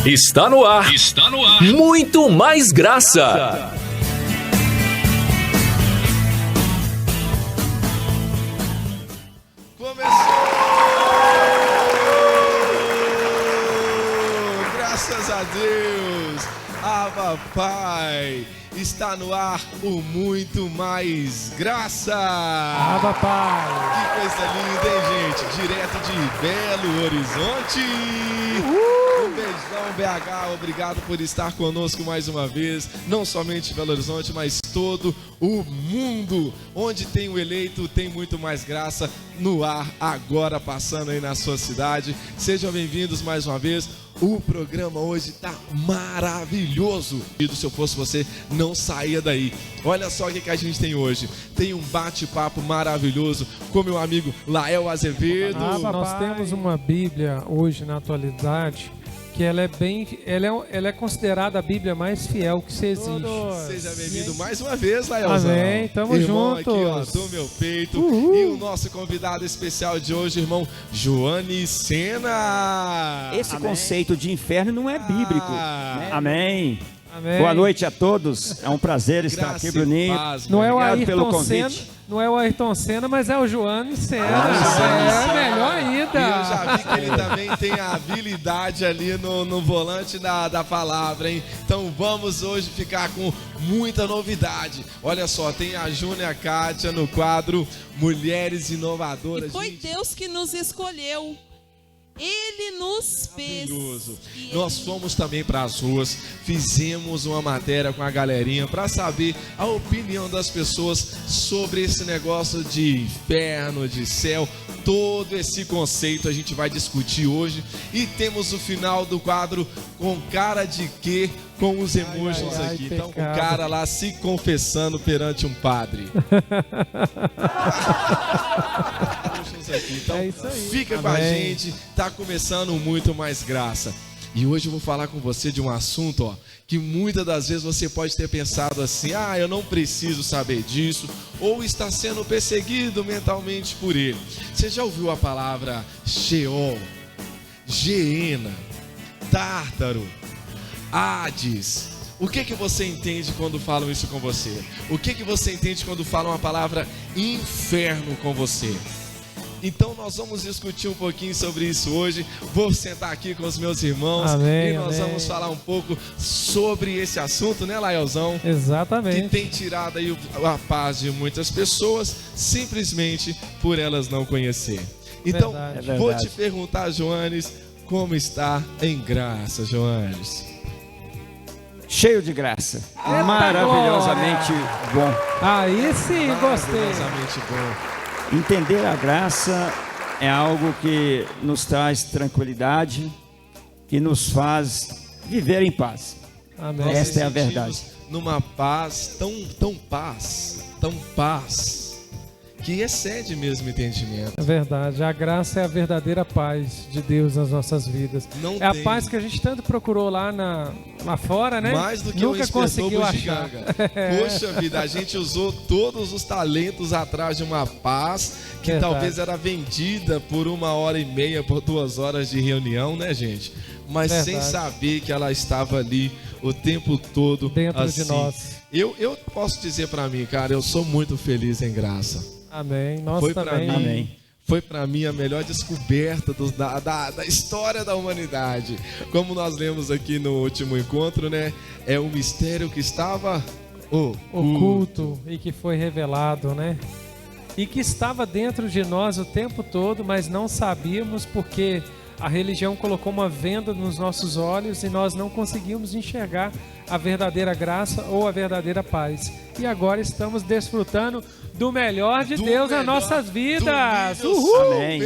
Está no ar. Está no ar. Muito mais graça. Começou! Graças a Deus! Aba Pai! Está no ar o Muito Mais Graça! Aba Pai! Que coisa linda, hein, gente? Direto de Belo Horizonte! Um beijão, BH, obrigado por estar conosco mais uma vez. Não somente Belo Horizonte, mas todo o mundo. Onde tem o eleito, tem muito mais graça no ar, agora passando aí na sua cidade. Sejam bem-vindos mais uma vez. O programa hoje tá maravilhoso. E se eu fosse você, não saía daí. Olha só o que a gente tem hoje. Tem um bate-papo maravilhoso com meu amigo Lael Azevedo. Nós temos uma Bíblia hoje na atualidade que ela é considerada a Bíblia mais fiel que se existe. Seja bem-vindo mais uma vez, Laelzão. Amém, tamo irmão juntos. Aqui, ó, do meu peito. E o nosso convidado especial de hoje, irmão Joane Sena. Esse conceito de inferno não é bíblico. Né? Amém. Amém. Boa noite a todos. É um prazer estar aqui, Bruninho. Paz, Não é o Obrigado pelo Ayrton Senna, convite. não é o Ayrton Senna, mas é o Joane Sena. Joane Sena. Melhor ainda. E eu já vi que ele também tem a habilidade ali no volante da palavra, hein? Então vamos hoje ficar com muita novidade. Olha só, tem a Júnia e a Kátia no quadro Mulheres Inovadoras. E foi Deus que nos escolheu. Ele nos fez. Nós fomos também para as ruas, fizemos uma matéria com a galerinha para saber a opinião das pessoas sobre esse negócio de inferno, de céu. Todo esse conceito a gente vai discutir hoje. E temos o final do quadro com cara de quê? Com os emojis aqui. Então, pecado. o cara lá se confessando perante um padre. Então, É isso aí. fica com a Amém. gente. Tá começando Muito Mais Graça. E hoje eu vou falar com você de um assunto, ó, que muitas das vezes você pode ter pensado assim: ah, eu não preciso saber disso, ou está sendo perseguido mentalmente por ele. Você já ouviu a palavra Sheol, Geena, Tártaro, Hades? O que você entende quando falam isso com você? O que você entende quando falam a palavra inferno com você? Então nós vamos discutir um pouquinho sobre isso hoje. Vou sentar aqui com os meus irmãos. Amém, e nós amém. vamos falar um pouco sobre esse assunto, né, Laelzão? Que Exatamente. tem tirado aí a paz de muitas pessoas simplesmente por elas não conhecer. Então, Verdade. vou te perguntar, Joanes, como está em graça, Joanes? Cheio de graça. Maravilhosamente bom. Aí sim, gostei. Maravilhosamente bom. Entender a graça é algo que nos traz tranquilidade e nos faz viver em paz. Amém. Nós Esta é a nos verdade. sentimos numa paz, tão paz, que excede mesmo o entendimento. É verdade, a graça é a verdadeira paz de Deus nas nossas vidas. Não É a tem paz que a gente tanto procurou lá fora, né? mais do que Nunca o conseguiu achar. Poxa vida, a gente usou todos os talentos atrás de uma paz que Verdade. talvez era vendida por 1h30, por 2 horas de reunião, né, gente? Mas sem Verdade. saber que ela estava ali o tempo todo Dentro assim. de nós. Eu posso dizer pra mim, cara, eu sou muito feliz em graça. Amém. Nós Foi pra também. mim. Amém. Foi para mim a melhor descoberta da história da humanidade. Como nós lemos aqui no último encontro, né? É um mistério que estava Oculto e que foi revelado, né? E que estava dentro de nós o tempo todo, mas não sabíamos porque a religião colocou uma venda nos nossos olhos e nós não conseguimos enxergar a verdadeira graça ou a verdadeira paz. E agora estamos desfrutando do melhor de Deus nas nossas vidas. Uhul! Amém.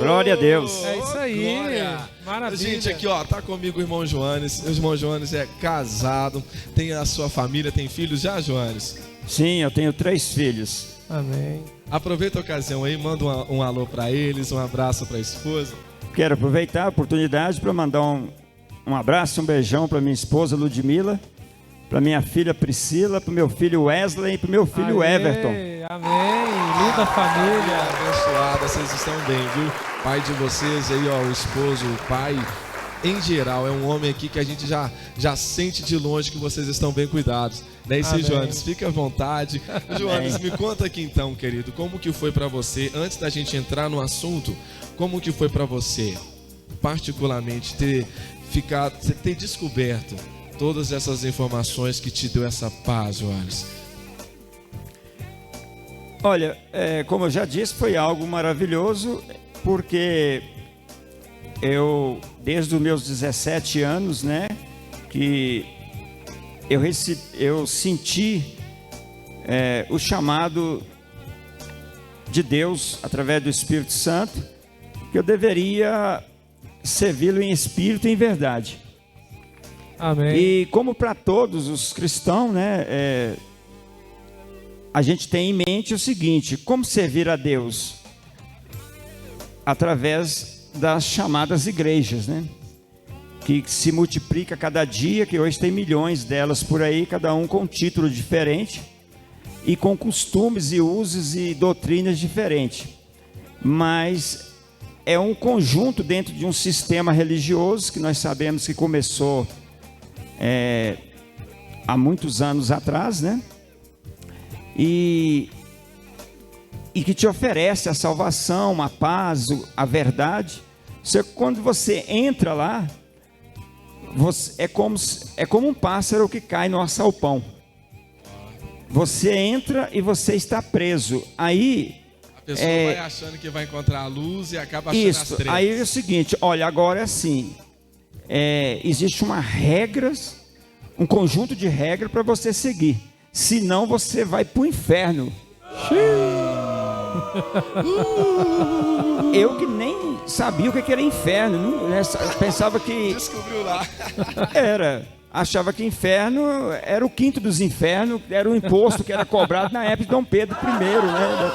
Glória a Deus. É isso aí. Glória. Maravilha. Gente, aqui ó, tá comigo o irmão Joanes. O irmão Joanes é casado, tem a sua família, tem filhos já, Joanes? Sim, eu tenho 3 filhos. Amém. Aproveita a ocasião aí, manda um alô para eles, um abraço para a esposa. Quero aproveitar a oportunidade para mandar um abraço, um beijão para minha esposa Ludmila, para minha filha Priscila, para o meu filho Wesley e para o meu filho Aê, Everton. Amém. Linda família. Abençoada, vocês estão bem, viu? Pai de vocês aí, ó, o esposo, o pai em geral, é um homem aqui que a gente já sente de longe que vocês estão bem cuidados. Né? E Amém. Joanes, fica à vontade. Joanes, me conta aqui então, querido, como que foi para você, antes da gente entrar no assunto, como que foi para você, particularmente, ter descoberto todas essas informações que te deu essa paz, Joanes? Olha, como eu já disse, foi algo maravilhoso, porque eu, desde os meus 17 anos, né, que eu senti o chamado de Deus, através do Espírito Santo, que eu deveria servi-lo em espírito e em verdade. Amém. E como para todos os cristãos, né, a gente tem em mente o seguinte: como servir a Deus? Através das chamadas igrejas, né? Que se multiplica cada dia, que hoje tem milhões delas por aí, cada um com um título diferente e com costumes e usos e doutrinas diferentes. Mas é um conjunto dentro de um sistema religioso que nós sabemos que começou há muitos anos atrás, né? E que te oferece a salvação, a paz, a verdade. Quando você entra lá, é como um pássaro que cai no assalpão. Você entra e você está preso. Aí a pessoa vai achando que vai encontrar a luz e acaba achando as trevas. Aí é o seguinte, olha, agora é assim, existe uma regras, um conjunto de regras para você seguir. Senão você vai para o inferno. Eu que nem sabia o que era inferno, pensava que descobriu lá. Achava que inferno era o quinto dos infernos, era o imposto que era cobrado na época de Dom Pedro I, né?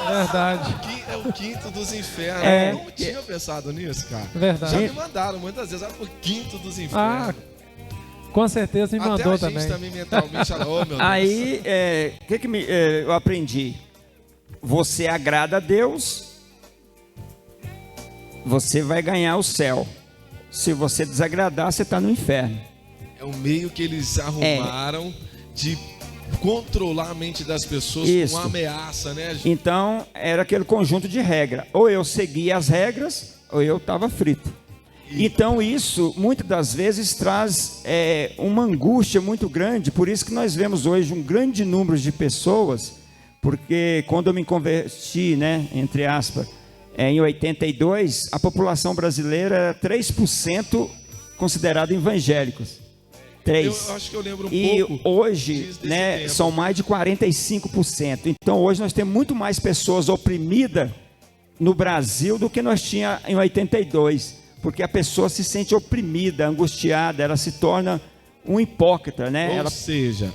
Verdade. É o quinto dos infernos. Eu não tinha pensado nisso, cara. Verdade. Já me mandaram muitas vezes, o quinto dos infernos. Com certeza me mandou também. Até a gente também mentalmente fala, oh, meu Deus. Aí, eu aprendi? Você agrada a Deus, você vai ganhar o céu. Se você desagradar, você está no inferno. É o meio que eles arrumaram de controlar a mente das pessoas com uma ameaça, né? Então, era aquele conjunto de regras. Ou eu seguia as regras, ou eu estava frito. Então isso, muitas das vezes, traz uma angústia muito grande. Por isso que nós vemos hoje um grande número de pessoas, porque quando eu me converti, né, entre aspas, em 82, a população brasileira era 3% considerada evangélicos. 3%. Eu acho que eu lembro pouco. E hoje, né, são mais de 45%. Então hoje nós temos muito mais pessoas oprimidas no Brasil do que nós tínhamos em 82. Porque a pessoa se sente oprimida, angustiada, ela se torna um hipócrita, né?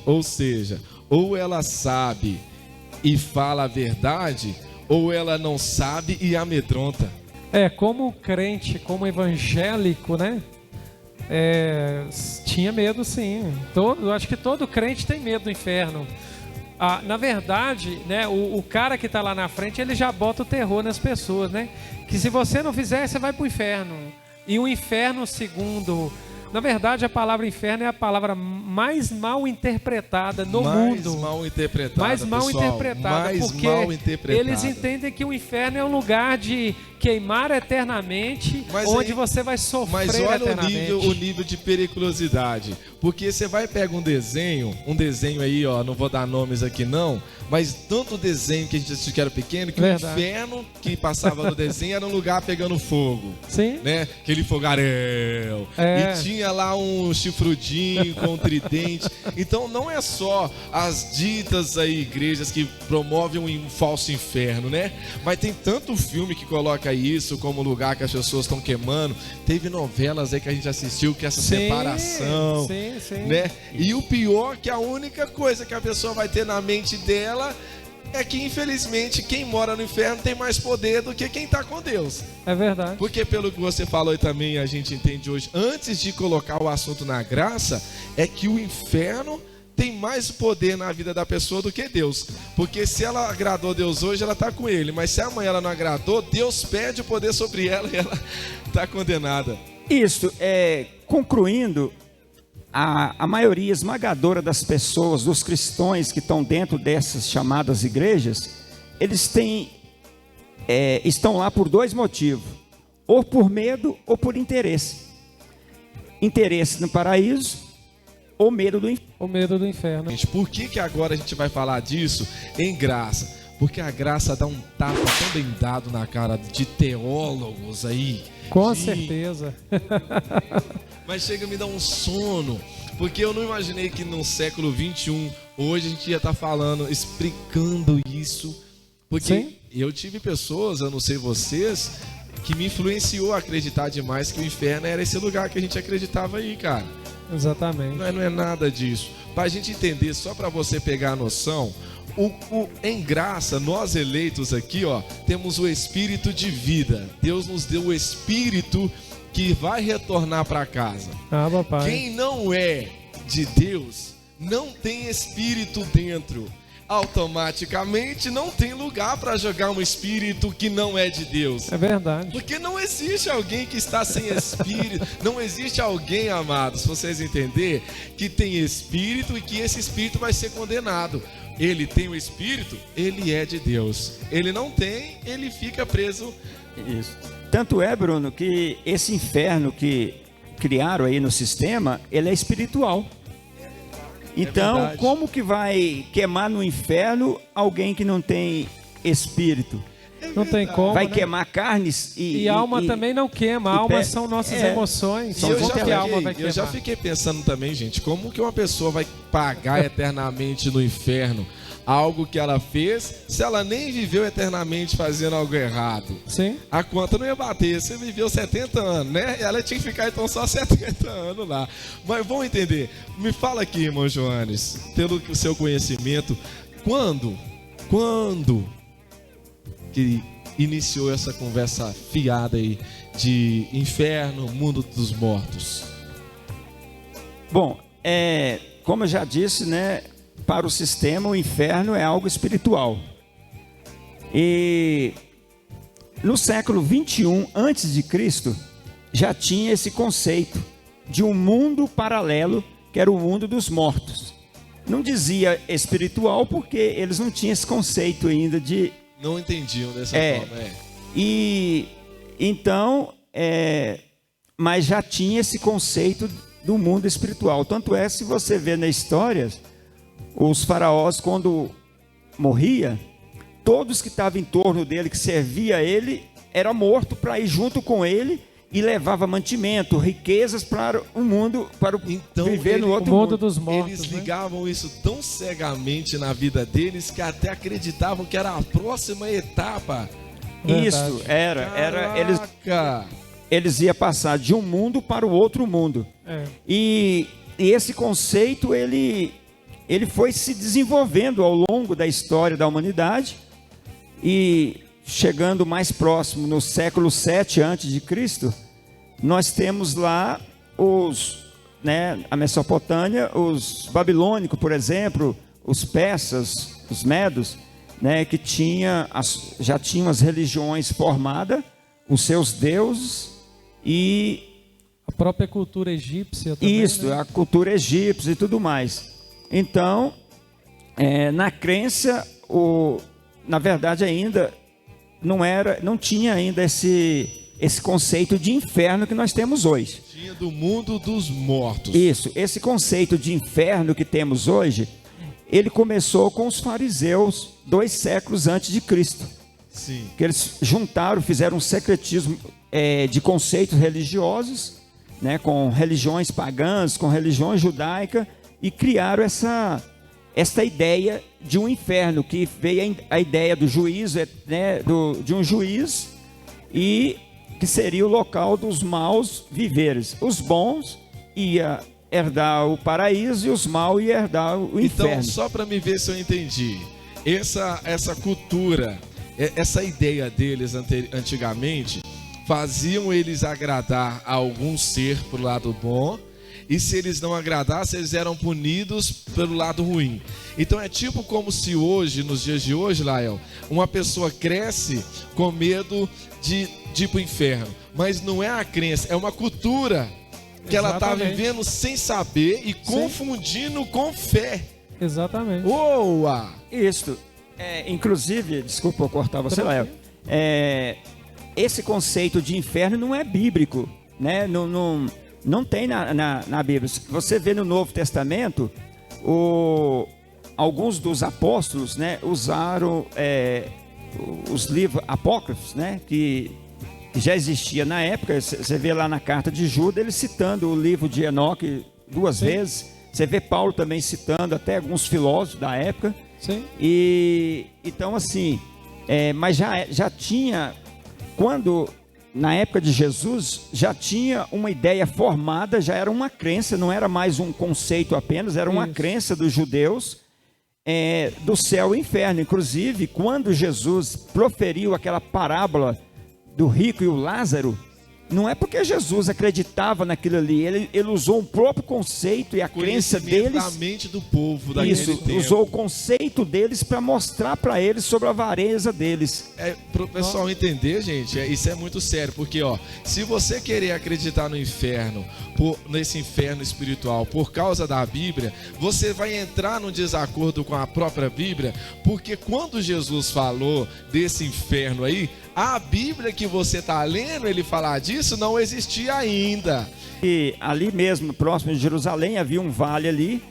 Ou seja, ou ela sabe e fala a verdade, ou ela não sabe e amedronta. Como crente, como evangélico, né? Tinha medo, sim. Eu acho que todo crente tem medo do inferno. Na verdade, né, o cara que está lá na frente, ele já bota o terror nas pessoas, né? Que se você não fizer, você vai para o inferno. E o inferno, segundo... Na verdade, a palavra inferno é a palavra mais mal interpretada no mundo. Mais mal interpretada, mais mal interpretada, porque eles entendem que o inferno é um lugar de queimar eternamente, onde você vai sofrer eternamente. Mas olha o nível de periculosidade. Porque você vai pegar um desenho aí, ó, não vou dar nomes aqui não, mas tanto desenho que a gente assistiu que era pequeno, que verdade. O inferno que passava no desenho era um lugar pegando fogo. Sim. Né? Aquele fogaréu. E tinha lá um chifrudinho com um tridente. Então não é só as ditas aí igrejas que promovem um falso inferno, né? Mas tem tanto filme que coloca isso como lugar que as pessoas estão queimando. Teve novelas aí que a gente assistiu que essa separação, né? E o pior que a única coisa que a pessoa vai ter na mente dela é que infelizmente quem mora no inferno tem mais poder do que quem está com Deus. É verdade. Porque pelo que você falou e também a gente entende hoje, antes de colocar o assunto na graça, é que o inferno tem mais poder na vida da pessoa do que Deus. Porque se ela agradou Deus hoje, ela está com ele. Mas se amanhã ela não agradou, Deus perde o poder sobre ela e ela está condenada. Isso, concluindo, a maioria esmagadora das pessoas, dos cristãos que estão dentro dessas chamadas igrejas, eles estão lá por dois motivos, ou por medo ou por interesse. Interesse no paraíso ou medo do inferno. O medo do inferno. Gente, por que agora a gente vai falar disso em graça? Porque a graça dá um tapa tão bem dado na cara de teólogos aí. Com certeza. Mas chega a me dar um sono, porque eu não imaginei que no século 21, hoje a gente ia estar falando, explicando isso. Porque Sim. eu tive pessoas, eu não sei vocês, que me influenciou a acreditar demais que o inferno era esse lugar que a gente acreditava aí, cara. Exatamente. Não é nada disso. Pra gente entender, só pra você pegar a noção, em graça, nós eleitos aqui, ó, temos o espírito de vida. Deus nos deu o espírito que vai retornar para casa. Ah, papai. Quem não é de Deus não tem espírito dentro. Automaticamente não tem lugar para jogar um espírito que não é de Deus. É verdade. Porque não existe alguém que está sem espírito. Não existe alguém, amados, se vocês entenderem, que tem espírito e que esse espírito vai ser condenado. Ele tem o espírito, ele é de Deus. Ele não tem, ele fica preso. Isso. Tanto é, Bruno, que esse inferno que criaram aí no sistema, ele é espiritual. Então, verdade. como que vai queimar no inferno alguém que não tem espírito? Não tem como, Vai né? queimar carnes E alma também não queima. Alma são nossas emoções. E Só que a alma vai eu queimar. já fiquei pensando também, gente, como que uma pessoa vai pagar eternamente no inferno algo que ela fez, se ela nem viveu eternamente fazendo algo errado? Sim. A conta não ia bater. Você viveu 70 anos, né? Ela tinha que ficar então só 70 anos lá. Mas vamos entender. Me fala aqui, irmão Joanes, pelo seu conhecimento, quando que iniciou essa conversa fiada aí de inferno, mundo dos mortos? Bom, como eu já disse, né, para o sistema o inferno é algo espiritual. E no século 21 antes de Cristo já tinha esse conceito de um mundo paralelo, que era o mundo dos mortos. Não dizia espiritual porque eles não tinham esse conceito ainda de... Não entendiam dessa forma, E então, mas já tinha esse conceito do mundo espiritual. Tanto é, se você vê na história, os faraós, quando morria, todos que estavam em torno dele, que servia a ele, era morto para ir junto com ele e levava mantimento, riquezas para o mundo, para viver no outro mundo. Dos mortos, eles né? ligavam isso tão cegamente na vida deles que até acreditavam que era a próxima etapa. Isso, eles iam passar de um mundo para o outro mundo. E esse conceito, ele foi se desenvolvendo ao longo da história da humanidade e chegando mais próximo no século 7 a.C., nós temos lá a Mesopotâmia, os babilônicos, por exemplo, os persas, os medos, né, que já tinham as religiões formadas, os seus deuses e... A própria cultura egípcia também. Isso, né? a cultura egípcia e tudo mais. Então, na crença, na verdade ainda não tinha ainda esse conceito de inferno que nós temos hoje. Tinha do mundo dos mortos. Isso, esse conceito de inferno que temos hoje, ele começou com os fariseus 2 séculos antes de Cristo. Sim. Que eles fizeram um secretismo de conceitos religiosos, né, com religiões pagãs, com religião judaica, e criaram essa ideia de um inferno, que veio a ideia do juízo, né, de um juiz, e que seria o local dos maus viveres. Os bons iam herdar o paraíso e os maus iam herdar o inferno. Então, só para me ver se eu entendi, essa cultura, essa ideia deles antigamente, faziam eles agradar a algum ser pro lado bom, e se eles não agradassem, eles eram punidos pelo lado ruim. Então é tipo como se hoje, nos dias de hoje, Lael, uma pessoa cresce com medo de ir para o inferno, mas não é a crença, é uma cultura que ela está vivendo sem saber e confundindo com fé. Exatamente. Boa! Isso. Inclusive, desculpa eu cortar você, Lael. Esse conceito de inferno não é bíblico, né? Não tem na Bíblia. Você vê no Novo Testamento, alguns dos apóstolos, né, usaram os livros apócrifos, né, que já existia na época. Você vê lá na carta de Judas, ele citando o livro de Enoque 2 vezes. Você vê Paulo também citando até alguns filósofos da época. Sim. E então assim, mas já tinha, quando na época de Jesus já tinha uma ideia formada, já era uma crença, não era mais um conceito apenas, era uma crença dos judeus do céu e inferno. Inclusive, quando Jesus proferiu aquela parábola do rico e o Lázaro, não é porque Jesus acreditava naquilo ali, ele usou o próprio conceito e a crença deles, da mente do povo daquele tempo. Usou o conceito deles para mostrar para eles sobre a avareza deles. Para o pessoal entender, gente, isso é muito sério, porque se você querer acreditar no inferno, nesse inferno espiritual, por causa da Bíblia, você vai entrar num desacordo com a própria Bíblia, porque quando Jesus falou desse inferno aí, a Bíblia que você está lendo, ele falar disso, não existia ainda. E ali mesmo, próximo de Jerusalém, havia um vale ali,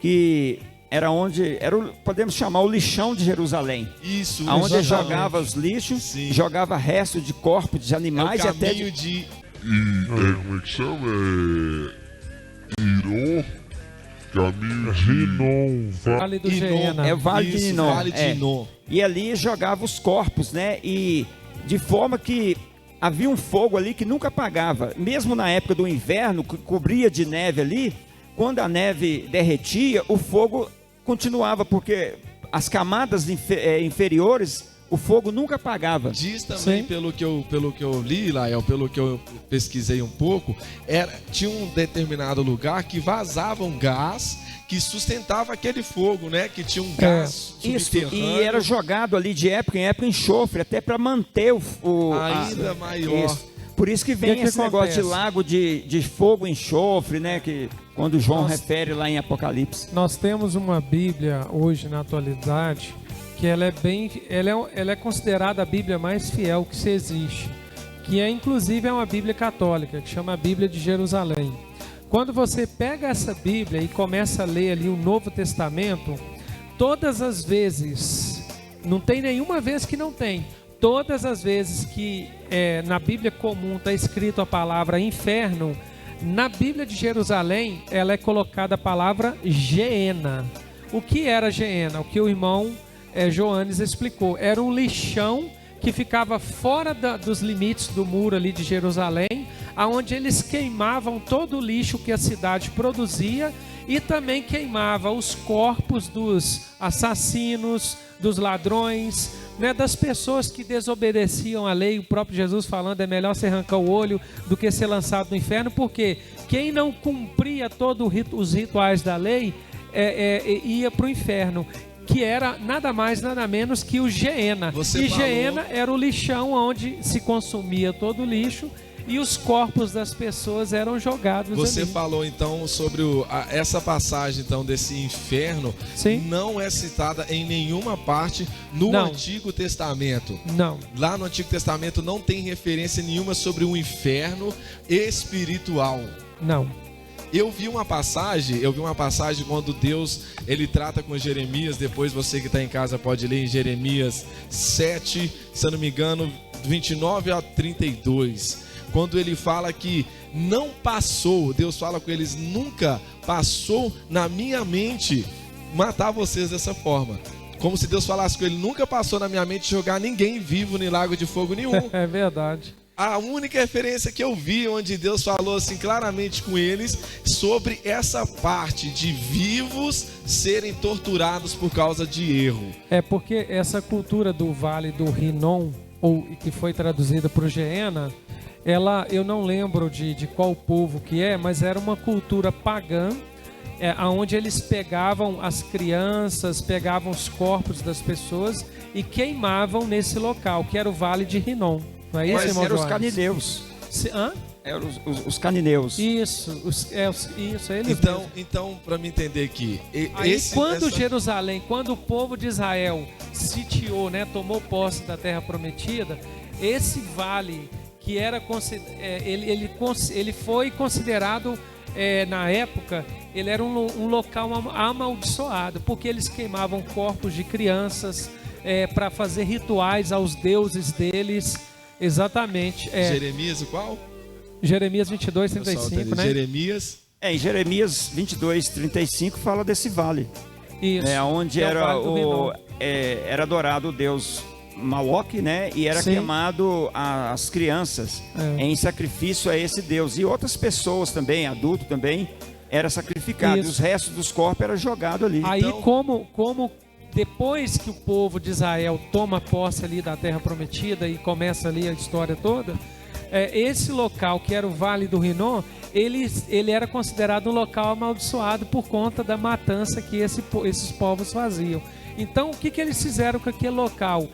que era onde, podemos chamar o lixão de Jerusalém. Isso, onde jogava os lixos, jogava resto de corpos de animais o e até caminho de... como é que chama? Iron, caminho de Rinom, Vale do Geena. É o Vale de Inon. Vale de Inon. E ali jogava os corpos, né? E de forma que havia um fogo ali que nunca apagava. Mesmo na época do inverno, que cobria de neve ali, quando a neve derretia, o fogo continuava, porque as camadas inferiores, o fogo nunca apagava. Diz também, pelo que eu li, Lael, pelo que eu pesquisei um pouco, tinha um determinado lugar que vazava um gás que sustentava aquele fogo, né? Que tinha um gás subterrâneo. E era jogado ali de época em época enxofre, até para manter ainda maior. Isso. Por isso que vem esse negócio de lago de fogo, enxofre, né? Que quando João refere lá em Apocalipse. Nós temos uma Bíblia hoje na atualidade que ela é considerada a Bíblia mais fiel que se existe, que inclusive é uma Bíblia católica, que chama a Bíblia de Jerusalém. Quando você pega essa Bíblia e começa a ler ali o Novo Testamento, todas as vezes, não tem nenhuma vez que não tem, todas as vezes que na Bíblia comum está escrito a palavra inferno, na Bíblia de Jerusalém ela é colocada a palavra Geena. O que era Geena? O que o irmão Joanes explicou, era um lixão que ficava fora dos limites do muro ali de Jerusalém, aonde eles queimavam todo o lixo que a cidade produzia e também queimava os corpos dos assassinos, dos ladrões, né, das pessoas que desobedeciam a lei. O próprio Jesus falando, é melhor você arrancar o olho do que ser lançado no inferno, porque quem não cumpria todos os rituais da lei ia para o inferno, que era nada mais, nada menos que o Geena. Geena era o lixão onde se consumia todo o lixo e os corpos das pessoas eram jogados Você ali. falou então sobre essa passagem então desse inferno. Sim. Não é citada em nenhuma parte no Antigo Testamento. Não. Lá no Antigo Testamento não tem referência nenhuma sobre um inferno espiritual. Não. Eu vi uma passagem quando Deus, ele trata com Jeremias, depois você que está em casa pode ler em Jeremias 7, se eu não me engano, 29 a 32, quando ele fala que não passou, Deus fala com eles, nunca passou na minha mente matar vocês dessa forma. Como se Deus falasse com ele, nunca passou na minha mente jogar ninguém vivo em lago de fogo nenhum. É verdade. A única referência que eu vi onde Deus falou assim claramente com eles sobre essa parte de vivos serem torturados por causa de erro. É porque essa cultura do Vale do Rinom, ou que foi traduzida para o Geena, eu não lembro de qual povo que é, mas era uma cultura pagã, onde eles pegavam as crianças, pegavam os corpos das pessoas e queimavam nesse local, que era o Vale de Rinom. Não é isso, Mas irmão eram os Joanes? canineus. Hã? Eram os canineus. Isso, isso, eles mesmos. Então, para me entender aqui, Aí, quando o povo de Israel sitiou, né, tomou posse da terra prometida, esse vale que era ele foi considerado na época, ele era um local amaldiçoado, porque eles queimavam corpos de crianças para fazer rituais aos deuses deles. Exatamente. Jeremias, o qual? Jeremias 22, 35, né? Jeremias. Em Jeremias 22, 35 fala desse vale. Isso. Onde que é o era, Vale do Rinom. era adorado o deus Maloque, né? E era Sim. queimado as crianças em sacrifício a esse deus. E outras pessoas também, adulto também, era sacrificado. Isso. E os restos dos corpos eram jogados ali. Aí, Então, como depois que o povo de Israel toma posse ali da terra prometida e começa ali a história toda, esse local que era o Vale do Rinom, ele era considerado um local amaldiçoado por conta da matança que esses povos faziam. Então, o que eles fizeram com aquele local?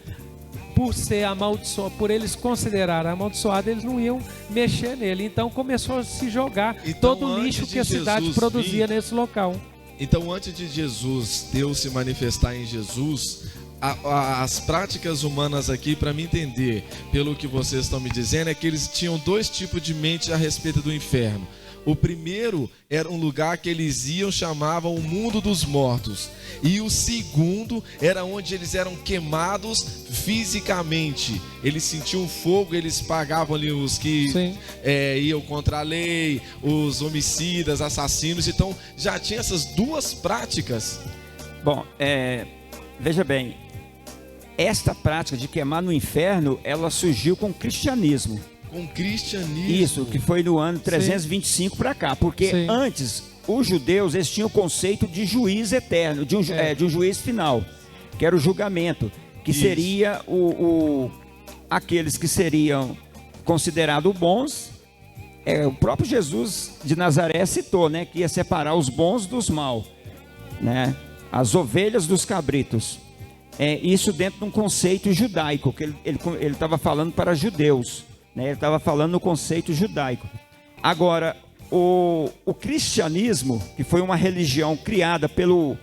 Por ser amaldiçoado, por eles considerarem amaldiçoado, eles não iam mexer nele. Então começou a se jogar Então, todo o lixo antes que a de cidade Jesus produzia vir- nesse local. Então, antes de Jesus, Deus se manifestar em Jesus, as práticas humanas aqui, para me entender, pelo que vocês estão me dizendo, é que eles tinham dois tipos de mente a respeito do inferno. O primeiro era um lugar que eles iam, chamavam o mundo dos mortos. E o segundo era onde eles eram queimados fisicamente. Eles sentiam fogo, eles pagavam ali os que Sim. iam contra a lei, os homicidas, assassinos. Então já tinha essas duas práticas. bom, veja bem, esta prática de queimar no inferno, ela surgiu com o cristianismo. Com cristianismo. Isso, que foi no ano 325 para cá, porque Sim. antes os judeus eles tinham o conceito de juiz eterno, de um juiz final, que era o julgamento, que Isso. seria aqueles que seriam considerados bons. O próprio Jesus de Nazaré citou, né, que ia separar os bons dos maus, né, as ovelhas dos cabritos. Isso dentro de um conceito judaico, que ele estava falando para judeus. Ele estava falando no conceito judaico. Agora, o cristianismo, que foi uma religião criada pelo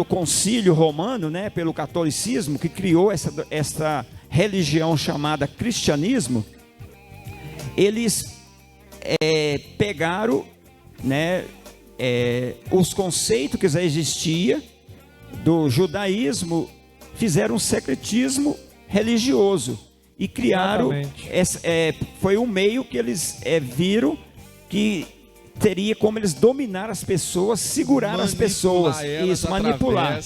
concílio romano, né, pelo catolicismo, que criou essa religião chamada cristianismo, eles pegaram, né, os conceitos que já existiam do judaísmo, fizeram um secretismo religioso. E criaram, foi um meio que eles viram que teria como eles dominar as pessoas, segurar as pessoas, manipular.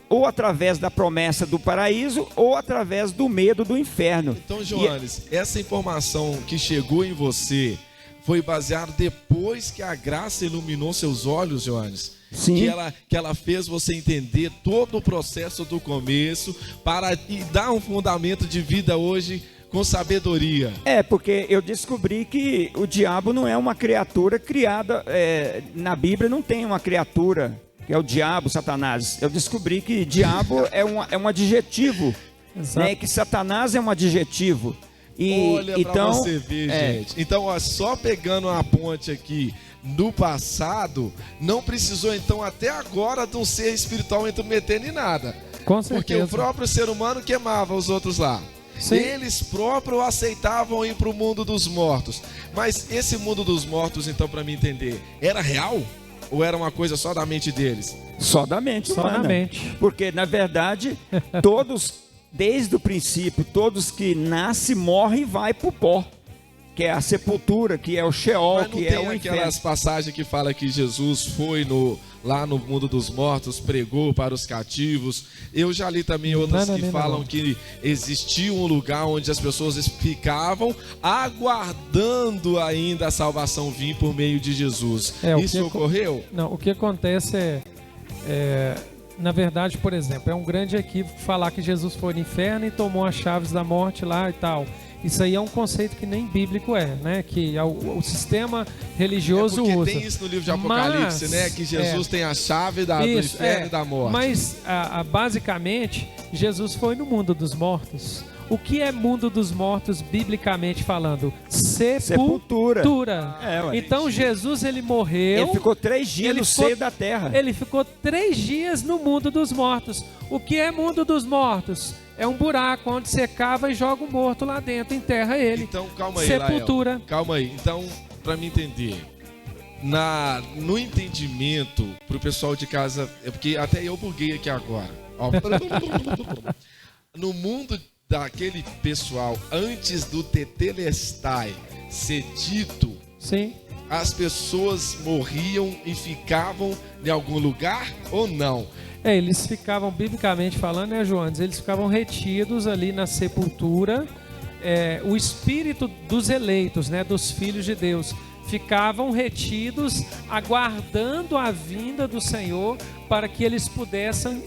Ou através da promessa do paraíso, ou através do medo do inferno. Então, Joanes, essa informação que chegou em você foi baseada depois que a graça iluminou seus olhos, Joanes? Sim. Que ela fez você entender todo o processo do começo para dar um fundamento de vida hoje com sabedoria. Porque eu descobri que o diabo não é uma criatura criada, na Bíblia não tem uma criatura que é o diabo, Satanás. Eu descobri que diabo é um adjetivo, né, que Satanás é um adjetivo. Olha então, pra você ver, gente. Então, só pegando uma ponte aqui no passado, não precisou então até agora de um ser espiritual intrometer em nada. Com certeza. Porque o próprio ser humano queimava os outros lá. Sim. Eles próprios aceitavam ir para o mundo dos mortos. Mas esse mundo dos mortos, então, para me entender, era real? Ou era uma coisa só da mente deles? Só da mente Só humana. na mente. Porque, na verdade, todos, desde o princípio, todos que nascem, morrem e vai para o pó. Que é a sepultura, que é o Sheol, Mas não que tem é o inferno. aquelas passagens que fala que Jesus foi lá no mundo dos mortos, pregou para os cativos. Eu já li também outras que falam que existia um lugar onde as pessoas ficavam aguardando ainda a salvação vir por meio de Jesus. Isso ocorreu? Não, o que acontece na verdade, por exemplo, é um grande equívoco falar que Jesus foi no inferno e tomou as chaves da morte lá e tal. Isso aí é um conceito que nem bíblico né? Que o sistema religioso usa. Tem isso no livro de Apocalipse, né? Que Jesus tem a chave do inferno e da morte. Mas, basicamente, Jesus foi no mundo dos mortos. O que é mundo dos mortos, biblicamente falando? Sepultura. Então, Jesus, ele morreu... Ele ficou 3 dias no seio da terra. Ele ficou 3 dias no mundo dos mortos. O que é mundo dos mortos? É um buraco onde você cava e joga o morto lá dentro, enterra ele. Então, calma aí, Sepultura. Lael. Calma aí. Então, para me entender, no entendimento, pro pessoal de casa, porque até eu buguei aqui agora. Ó. No mundo daquele pessoal, antes do Tetelestai ser dito, sim, as pessoas morriam e ficavam em algum lugar ou não? Eles ficavam, biblicamente falando, né, Joanes? Eles ficavam retidos ali na sepultura. O espírito dos eleitos, né, dos filhos de Deus, ficavam retidos, aguardando a vinda do Senhor, para que eles pudessem...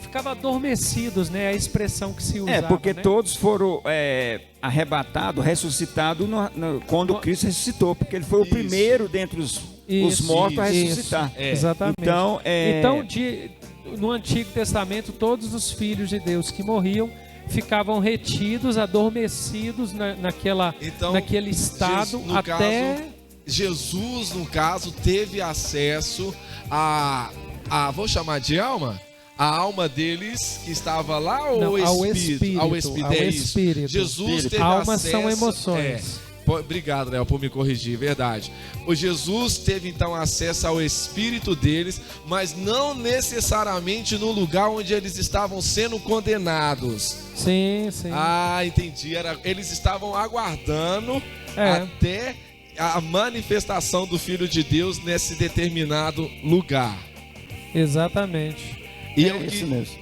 ficavam adormecidos, né? A expressão que se usava. Porque né? todos foram arrebatados, ressuscitados quando Cristo ressuscitou, porque ele foi o primeiro dentre os mortos a ressuscitar. Exatamente. Então, no Antigo Testamento, todos os filhos de Deus que morriam ficavam retidos, adormecidos naquele estado Jesus, no caso, teve acesso vou chamar de alma? A alma deles que estava lá ou ao espírito? Ao espírito. Jesus teve alma acesso... são emoções. Obrigado, Léo, por me corrigir, verdade. O Jesus teve então acesso ao espírito deles, mas não necessariamente no lugar onde eles estavam sendo condenados. Sim. Entendi. Eles estavam aguardando até a manifestação do Filho de Deus nesse determinado lugar. Exatamente. Isso mesmo.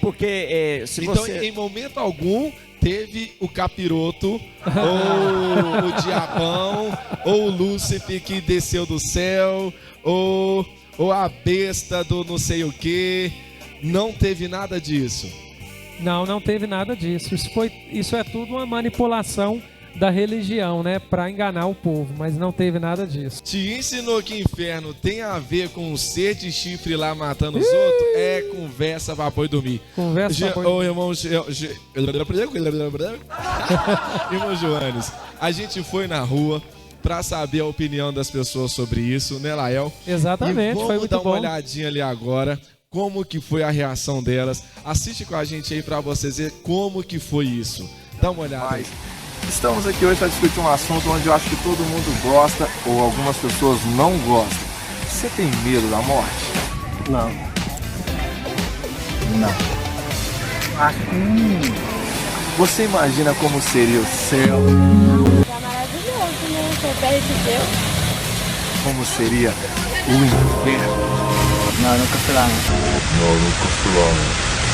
Porque se então, você... em momento algum, teve o capiroto, ou o diabão, ou o Lúcifer que desceu do céu, ou a besta do não sei o que. Não teve nada disso. Não teve nada disso. Isso é tudo uma manipulação da religião, né? Para enganar o povo, mas não teve nada disso. Te ensinou que inferno tem a ver com um ser de chifre lá matando os outros? É conversa pra boi dormir. Conversa pra boi dormir. Irmão Joanes, a gente foi na rua pra saber a opinião das pessoas sobre isso, né, Lael? Exatamente, foi muito bom. Vamos dar uma olhadinha ali agora, como que foi a reação delas. Assiste com a gente aí pra vocês ver como que foi isso. Dá uma olhada aí. Estamos aqui hoje para discutir um assunto onde eu acho que todo mundo gosta ou algumas pessoas não gostam. Você tem medo da morte? Não. Acho que Você imagina como seria o céu? É maravilhoso, né? Ser perto de Deus. Como seria o inferno? Não, nunca fui lá.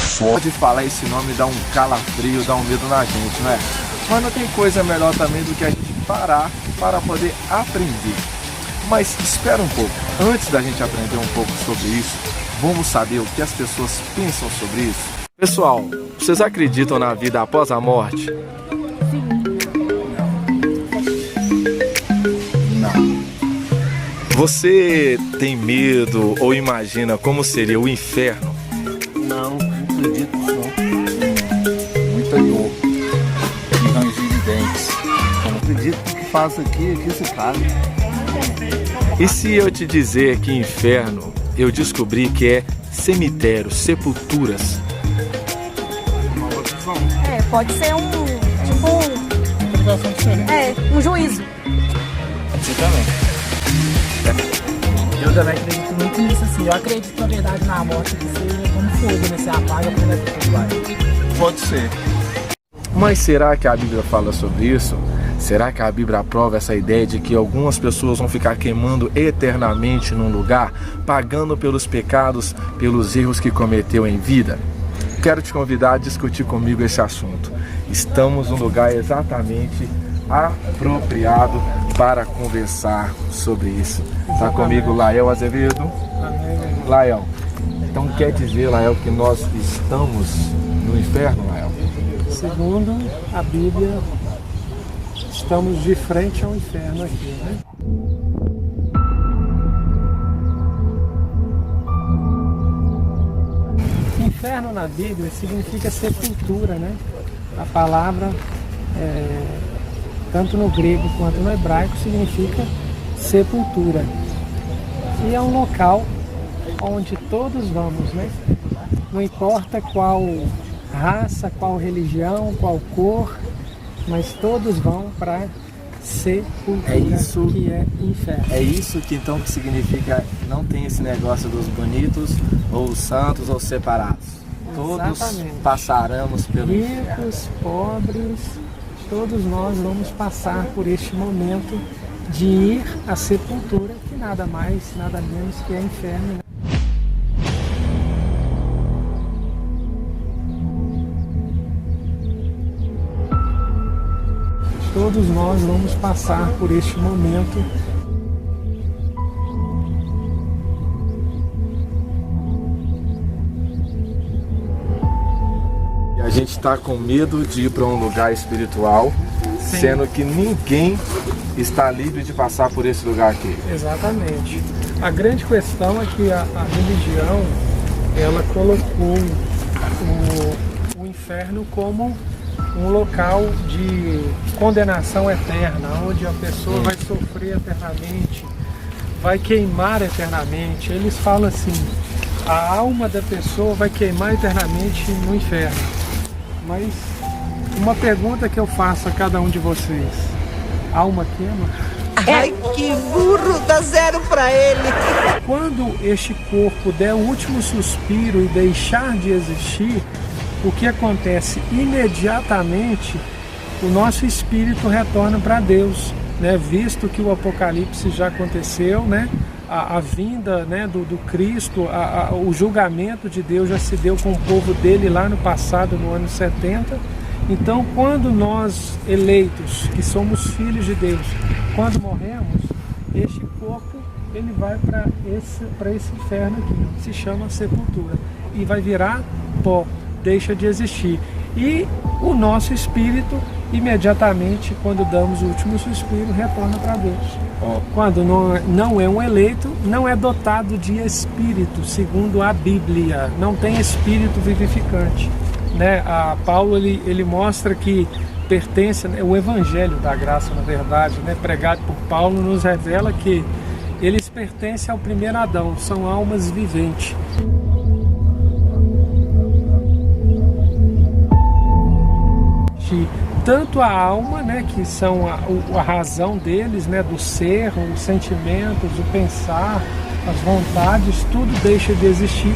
Só de falar esse nome dá um calafrio, dá um medo na gente, não é? Mas não tem coisa melhor também do que a gente parar para poder aprender. Mas espera um pouco, antes da gente aprender um pouco sobre isso, vamos saber o que as pessoas pensam sobre isso? Pessoal, vocês acreditam na vida após a morte? Não. Você tem medo ou imagina como seria o inferno? Não acredito não. Muita dor e ranger de dentes. Eu não acredito que o que faço aqui se cabe. E se eu te dizer que inferno, eu descobri que é cemitério, sepulturas? Pode ser um juízo. Você também. Eu também acredito muito nisso, assim. Eu acredito, na verdade, na morte que seja como fogo, né? Você apaga pra ver tudo vai. Pode ser. Mas será que a Bíblia fala sobre isso? Será que a Bíblia aprova essa ideia de que algumas pessoas vão ficar queimando eternamente num lugar, pagando pelos pecados, pelos erros que cometeu em vida? Quero te convidar a discutir comigo esse assunto. Estamos num lugar exatamente apropriado para conversar sobre isso. Está comigo Lael Azevedo? Lael, então quer dizer, Lael, que nós estamos no inferno, Lael? Segundo a Bíblia, estamos de frente ao inferno aqui, né? Inferno na Bíblia significa sepultura, né? A palavra, tanto no grego quanto no hebraico, significa sepultura. E é um local onde todos vamos, né? Não importa qual raça, qual religião, qual cor, mas todos vão para sepultura, que é inferno. É isso que então que significa, não tem esse negócio dos bonitos, ou os santos, ou separados. Todos passaremos pelo inferno. Ricos, pobres, todos nós vamos passar por este momento de ir à sepultura, que nada mais, nada menos que é inferno, né? Todos nós vamos passar por este momento. E a gente está com medo de ir para um lugar espiritual, sendo que ninguém está livre de passar por esse lugar aqui. Exatamente. A grande questão é que a religião, ela colocou o inferno como um local de condenação eterna, onde a pessoa vai sofrer eternamente, vai queimar eternamente. Eles falam assim, a alma da pessoa vai queimar eternamente no inferno. Mas uma pergunta que eu faço a cada um de vocês, a alma queima? Ai, que burro, dá 0 para ele. Quando este corpo der o último suspiro e deixar de existir, o que acontece? Imediatamente o nosso espírito retorna para Deus, né? Visto que o Apocalipse já aconteceu, né? A vinda, né, do Cristo, o julgamento de Deus já se deu com o povo dele lá no passado, no ano 70. Então, quando nós eleitos, que somos filhos de Deus, quando morremos, este corpo ele vai para esse inferno aqui, se chama sepultura, e vai virar pó, deixa de existir. E o nosso espírito, imediatamente, quando damos o último suspiro, retorna para Deus. Quando não é um eleito, não é dotado de espírito, segundo a Bíblia. Não tem espírito vivificante, né? Paulo ele mostra que pertence, né, o Evangelho da Graça, na verdade, né, pregado por Paulo, nos revela que eles pertencem ao primeiro Adão, são almas viventes. Tanto a alma, né, que são a razão deles, né, do ser, os sentimentos, o pensar, as vontades, tudo deixa de existir.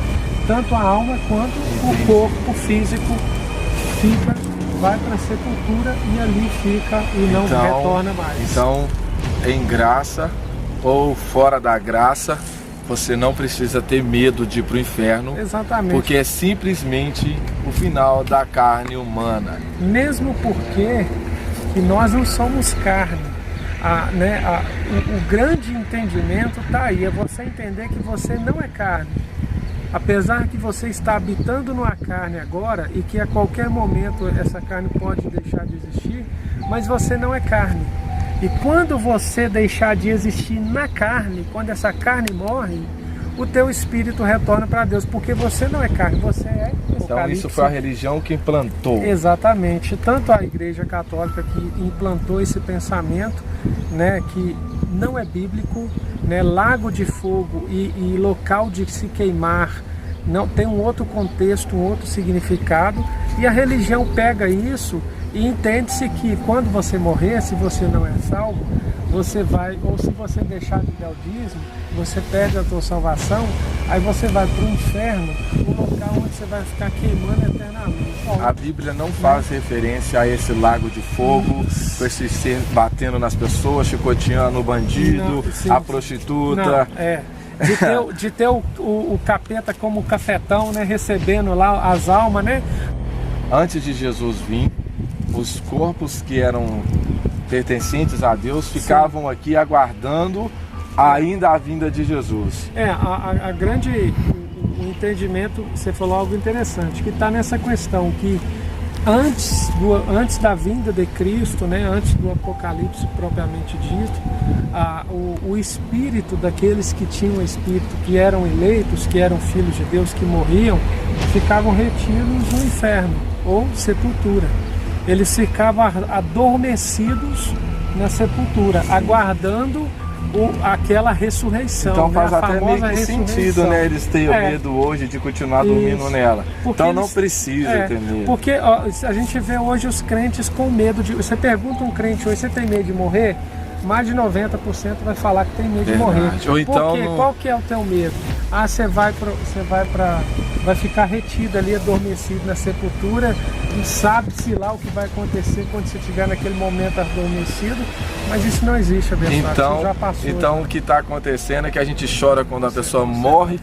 Tanto a alma quanto o corpo físico vai para a sepultura e ali fica e não retorna mais. Então, em graça ou fora da graça, você não precisa ter medo de ir para o inferno. Exatamente. Porque é simplesmente o final da carne humana. Mesmo porque que nós não somos carne. O grande entendimento está aí, é você entender que você não é carne. Apesar que você está habitando numa carne agora e que a qualquer momento essa carne pode deixar de existir, mas você não é carne. E quando você deixar de existir na carne, quando essa carne morre, o teu espírito retorna para Deus, porque você não é carne, você é Apocalipse. Então isso foi a religião que implantou. Exatamente, tanto a Igreja Católica que implantou esse pensamento, né, que não é bíblico, né, lago de fogo e local de se queimar, não tem um outro contexto, um outro significado, e a religião pega isso e entende-se que quando você morrer, se você não é salvo, você vai, ou se você deixar de dar o dízimo, você perde a tua salvação, aí você vai para o inferno, um local onde você vai ficar queimando eternamente. A Bíblia não faz referência a esse lago de fogo, com esse ser batendo nas pessoas, chicoteando o bandido, a prostituta. Não, de ter o capeta como cafetão, né, recebendo lá as almas, né? Antes de Jesus vir, os corpos que eram pertencentes a Deus ficavam aqui aguardando ainda a vinda de Jesus. O entendimento, você falou algo interessante, que está nessa questão, que antes da vinda de Cristo, né, antes do Apocalipse propriamente dito, o espírito daqueles que tinham espírito, que eram eleitos, que eram filhos de Deus, que morriam, ficavam retidos no inferno ou sepultura. Eles ficavam adormecidos na sepultura, aguardando aquela ressurreição. Então faz né? até meio que sentido, né? Eles terem medo hoje de continuar dormindo nela. Porque então não precisa ter medo. Porque ó, a gente vê hoje os crentes com medo de... Você pergunta um crente hoje, você tem medo de morrer? Mais de 90% vai falar que tem medo de morrer. Ou então, por quê? Qual que é o teu medo? Você vai ficar retido ali, adormecido na sepultura, e sabe-se lá o que vai acontecer quando você estiver naquele momento adormecido, mas isso não existe, abençoado. Isso já passou. Então o que está acontecendo é que a gente chora quando a pessoa morre,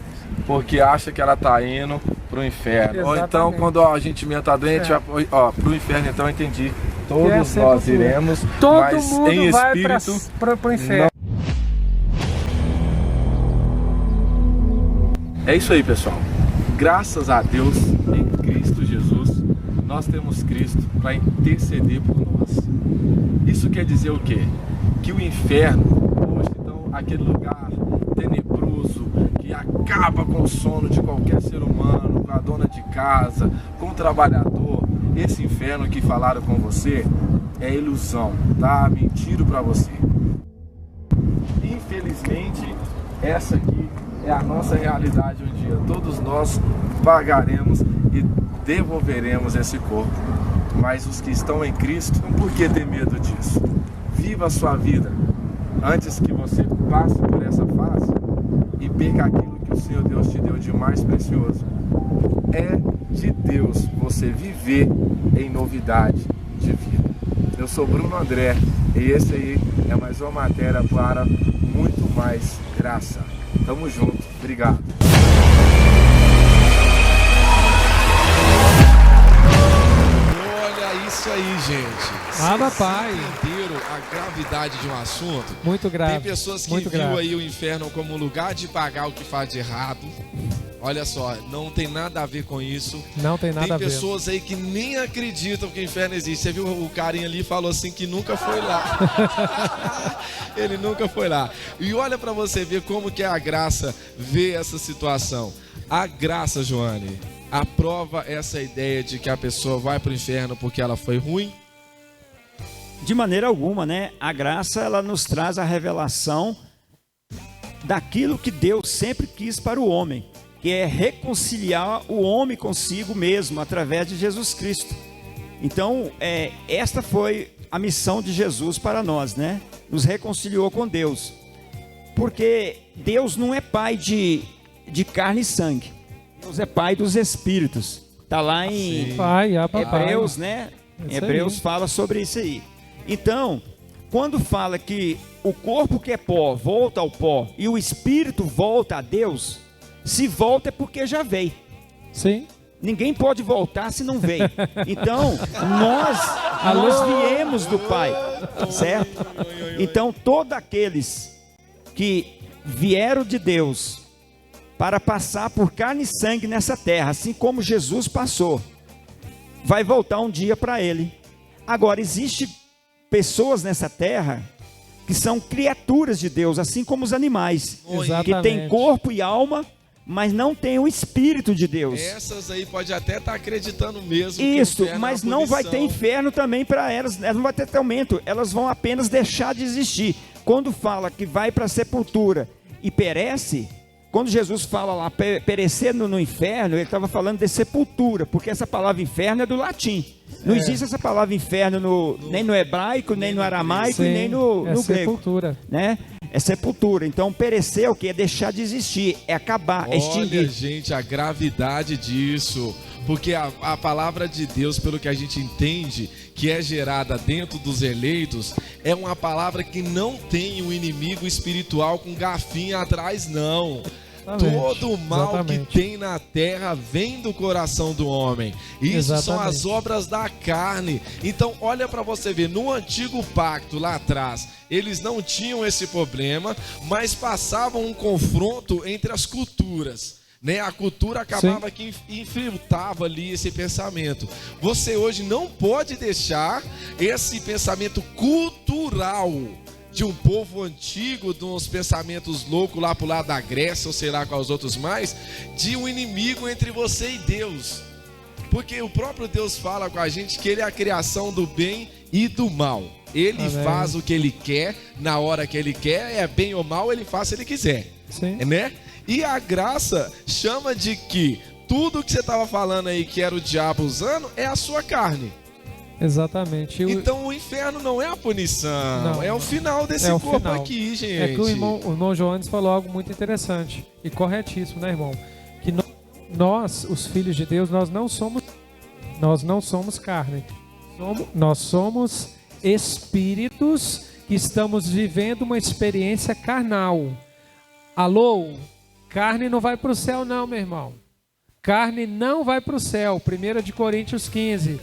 porque acha que ela está indo para o inferno. Exatamente. Ou então quando a gente mesmo está doente, para o inferno. Então eu entendi. Todos nós iremos, todo mas mundo em vai espírito para o inferno. É isso aí, pessoal. Graças a Deus, em Cristo Jesus, nós temos Cristo para interceder por nós. Isso quer dizer o quê? Que o inferno, hoje, então, aquele lugar tenebroso que acaba com o sono de qualquer ser humano, com a dona de casa, com o trabalhador, esse inferno que falaram com você é ilusão, tá? Mentira para você. Infelizmente, essa aqui é a nossa realidade um dia. Todos nós pagaremos e devolveremos esse corpo. Mas os que estão em Cristo, por que ter medo disso? Viva a sua vida antes que você passe por essa fase e perca aquilo que o Senhor Deus te deu de mais precioso. É de Deus você viver em novidade de vida. Eu sou Bruno André e esse aí é mais uma matéria para muito mais graça. Tamo junto, obrigado. Olha isso aí, gente. Papai. Entenderam a gravidade de um assunto? Muito grave. Tem pessoas que viu aí o inferno como um lugar de pagar o que faz de errado. Olha só, não tem nada a ver com isso. Não tem nada a ver. Tem pessoas aí que nem acreditam que o inferno existe. Você viu o carinha ali falou assim que nunca foi lá. Ele nunca foi lá. E olha para você ver como que a graça vê essa situação. A graça, Joane, aprova essa ideia de que a pessoa vai para o inferno porque ela foi ruim? De maneira alguma, né? A graça, ela nos traz a revelação daquilo que Deus sempre quis para o homem, que é reconciliar o homem consigo mesmo, através de Jesus Cristo. Então, esta foi a missão de Jesus para nós, né? Nos reconciliou com Deus. Porque Deus não é pai de carne e sangue. Deus é pai dos espíritos. Está lá em Hebreus, né? Hebreus fala sobre isso aí. Então, quando fala que o corpo que é pó volta ao pó e o espírito volta a Deus, se volta é porque já veio. Sim. Ninguém pode voltar se não veio. Então, nós viemos do Pai, certo? Então, todos aqueles que vieram de Deus para passar por carne e sangue nessa terra, assim como Jesus passou, vai voltar um dia para Ele. Agora, existe pessoas nessa terra que são criaturas de Deus, assim como os animais, que têm corpo e alma, mas não tem o Espírito de Deus. Essas aí pode até estar acreditando mesmo. Isso, mas não vai ter inferno também para elas. Elas não vai ter tormento. Elas vão apenas deixar de existir. Quando fala que vai para a sepultura e perece, quando Jesus fala lá perecer no inferno, ele estava falando de sepultura, porque essa palavra inferno é do latim. Não existe essa palavra inferno nem no hebraico, nem no aramaico, e nem no grego. Sepultura. Né? É sepultura. Então, perecer é o que? É deixar de existir, é acabar, é extinguir. Olha, gente, a gravidade disso. Porque a palavra de Deus, pelo que a gente entende, que é gerada dentro dos eleitos, é uma palavra que não tem um inimigo espiritual com garfinha atrás, não. Todo o mal que tem na terra vem do coração do homem. Isso são as obras da carne. Então olha para você ver, no antigo pacto lá atrás, eles não tinham esse problema, mas passavam um confronto entre as culturas. né? A cultura acabava que infiltrava ali esse pensamento. Você hoje não pode deixar esse pensamento cultural de um povo antigo, de uns pensamentos loucos lá pro lado da Grécia, ou sei lá quais outros mais, de um inimigo entre você e Deus. Porque o próprio Deus fala com a gente que Ele é a criação do bem e do mal. Ele faz o que Ele quer, na hora que Ele quer, é bem ou mal, Ele faz se Ele quiser. Sim. Né? E a graça chama de que tudo que você estava falando aí que era o diabo usando é a sua carne. Exatamente. Então o inferno não é a punição, Não, é o final desse corpo final. aqui, gente. É que o irmão Joanes falou algo muito interessante e corretíssimo, né, irmão? Que nós, os filhos de Deus, nós não somos carne. Nós somos espíritos que estamos vivendo uma experiência carnal. Alô? Carne não vai para o céu não, meu irmão. Carne não vai para o céu. 1 Coríntios 15.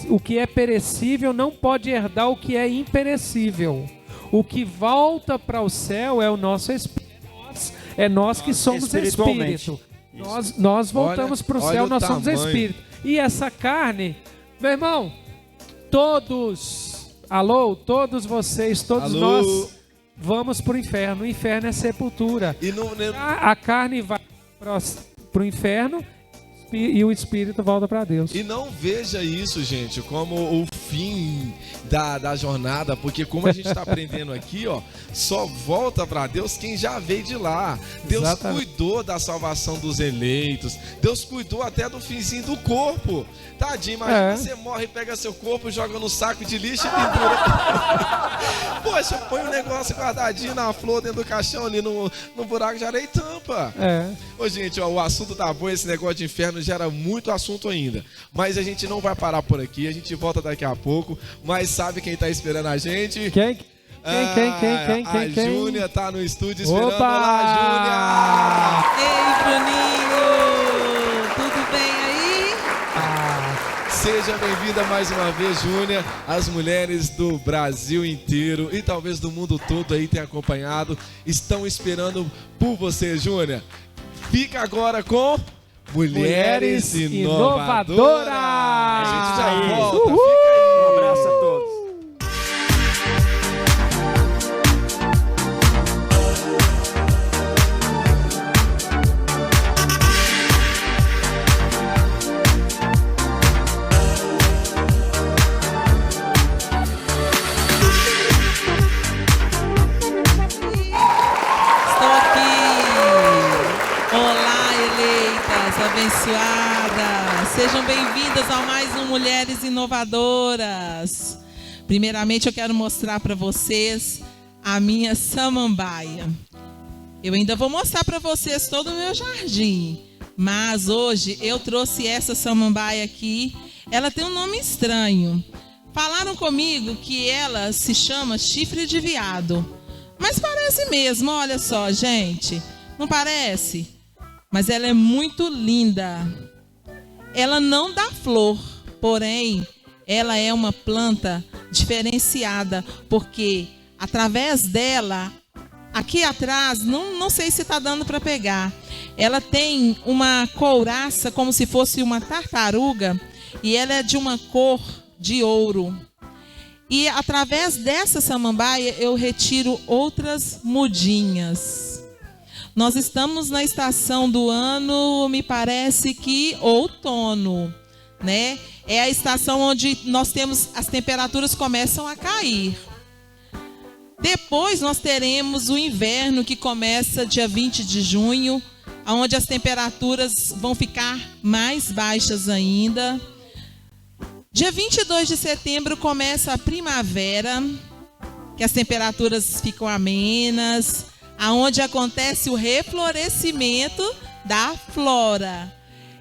O que é perecível não pode herdar o que é imperecível. O que volta para o céu é o nosso espírito. É nós que somos espírito. Nós voltamos para o céu, nós somos espírito. E essa carne, meu irmão, todos vocês, todos nós vamos para o inferno. O inferno é sepultura. A carne vai para o inferno e o espírito volta para Deus. E não veja isso, gente, como o fim da jornada, porque como a gente está aprendendo aqui, ó, só volta para Deus quem já veio de lá. Deus cuidou da salvação dos eleitos. Deus cuidou até do finzinho do corpo. Tadinho, imagina você morre, pega seu corpo, joga no saco de lixo e pendura. Poxa, põe um negócio guardadinho na flor dentro do caixão ali no buraco de areia e tampa. Ô, gente, ó, o assunto tá bom, esse negócio de inferno gera muito assunto ainda. Mas a gente não vai parar por aqui, a gente volta daqui a pouco. Mas sabe quem tá esperando a gente? Quem? A Júnia tá no estúdio esperando. Olá, Júnia! Ei, Bruninho! Tudo bem aí? Seja bem-vinda mais uma vez, Júnia. As mulheres do Brasil inteiro e talvez do mundo todo aí tenham acompanhado, estão esperando por você, Júnia. Fica agora com Mulheres Inovadoras. A gente já volta. Fica aí. Um abraço a todos. Abençoadas, sejam bem-vindas a mais um Mulheres Inovadoras. Primeiramente eu quero mostrar para vocês a minha samambaia. Eu ainda vou mostrar para vocês todo o meu jardim, mas hoje eu trouxe essa samambaia aqui. Ela tem um nome estranho. Falaram comigo que ela se chama chifre de viado, mas parece mesmo, olha só, gente, não parece? Mas ela é muito linda. Ela não dá flor, porém, ela é uma planta diferenciada, porque através dela, aqui atrás, não sei se está dando para pegar, ela tem uma couraça como se fosse uma tartaruga, e ela é de uma cor de ouro. E através dessa samambaia eu retiro outras mudinhas. Nós estamos na estação do ano, me parece que outono, né? É a estação onde nós temos, as temperaturas começam a cair. Depois nós teremos o inverno, que começa dia 20 de junho, onde as temperaturas vão ficar mais baixas ainda. Dia 22 de setembro começa a primavera, que as temperaturas ficam amenas, aonde acontece o reflorescimento da flora.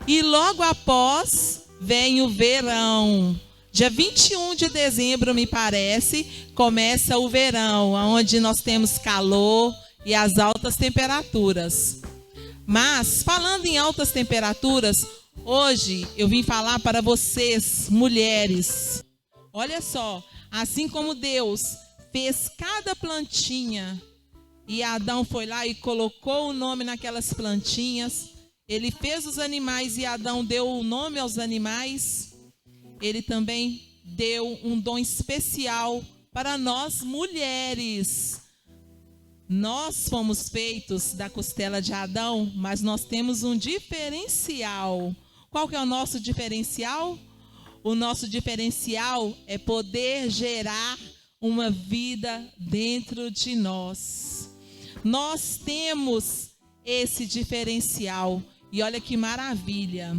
E logo após vem o verão. Dia 21 de dezembro, me parece, começa o verão, onde nós temos calor e as altas temperaturas. Mas, falando em altas temperaturas, hoje eu vim falar para vocês, mulheres. Olha só, assim como Deus fez cada plantinha e Adão foi lá e colocou o nome naquelas plantinhas. Ele fez os animais e Adão deu o nome aos animais. Ele também deu um dom especial para nós mulheres. Nós fomos feitos da costela de Adão, mas nós temos um diferencial. Qual que é o nosso diferencial? O nosso diferencial é poder gerar uma vida dentro de nós. Nós temos esse diferencial. E olha que maravilha.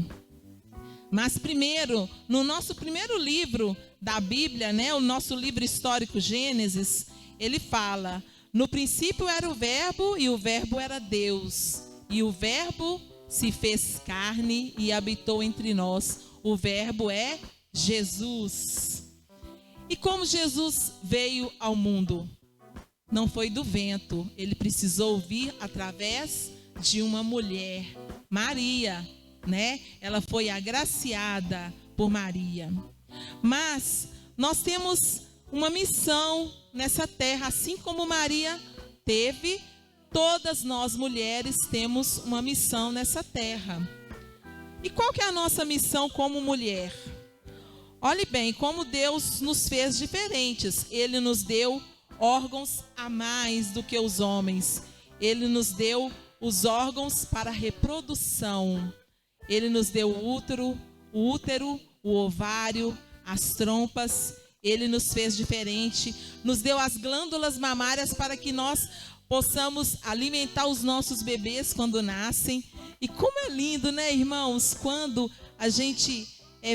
Mas primeiro, no nosso primeiro livro da Bíblia, né, o nosso livro histórico Gênesis, ele fala: no princípio era o Verbo e o Verbo era Deus. E o Verbo se fez carne e habitou entre nós. O Verbo é Jesus. E como Jesus veio ao mundo? Não foi do vento. Ele precisou vir através de uma mulher, Maria, né? Ela foi agraciada por Maria. Mas nós temos uma missão nessa terra, assim como Maria teve, todas nós mulheres temos uma missão nessa terra. E qual que é a nossa missão como mulher? Olhe bem, como Deus nos fez diferentes. Ele nos deu órgãos a mais do que os homens. Ele nos deu os órgãos para reprodução. Ele nos deu o útero, o ovário, as trompas. Ele nos fez diferente. Nos deu as glândulas mamárias para que nós possamos alimentar os nossos bebês quando nascem. E como é lindo, né, irmãos? Quando a gente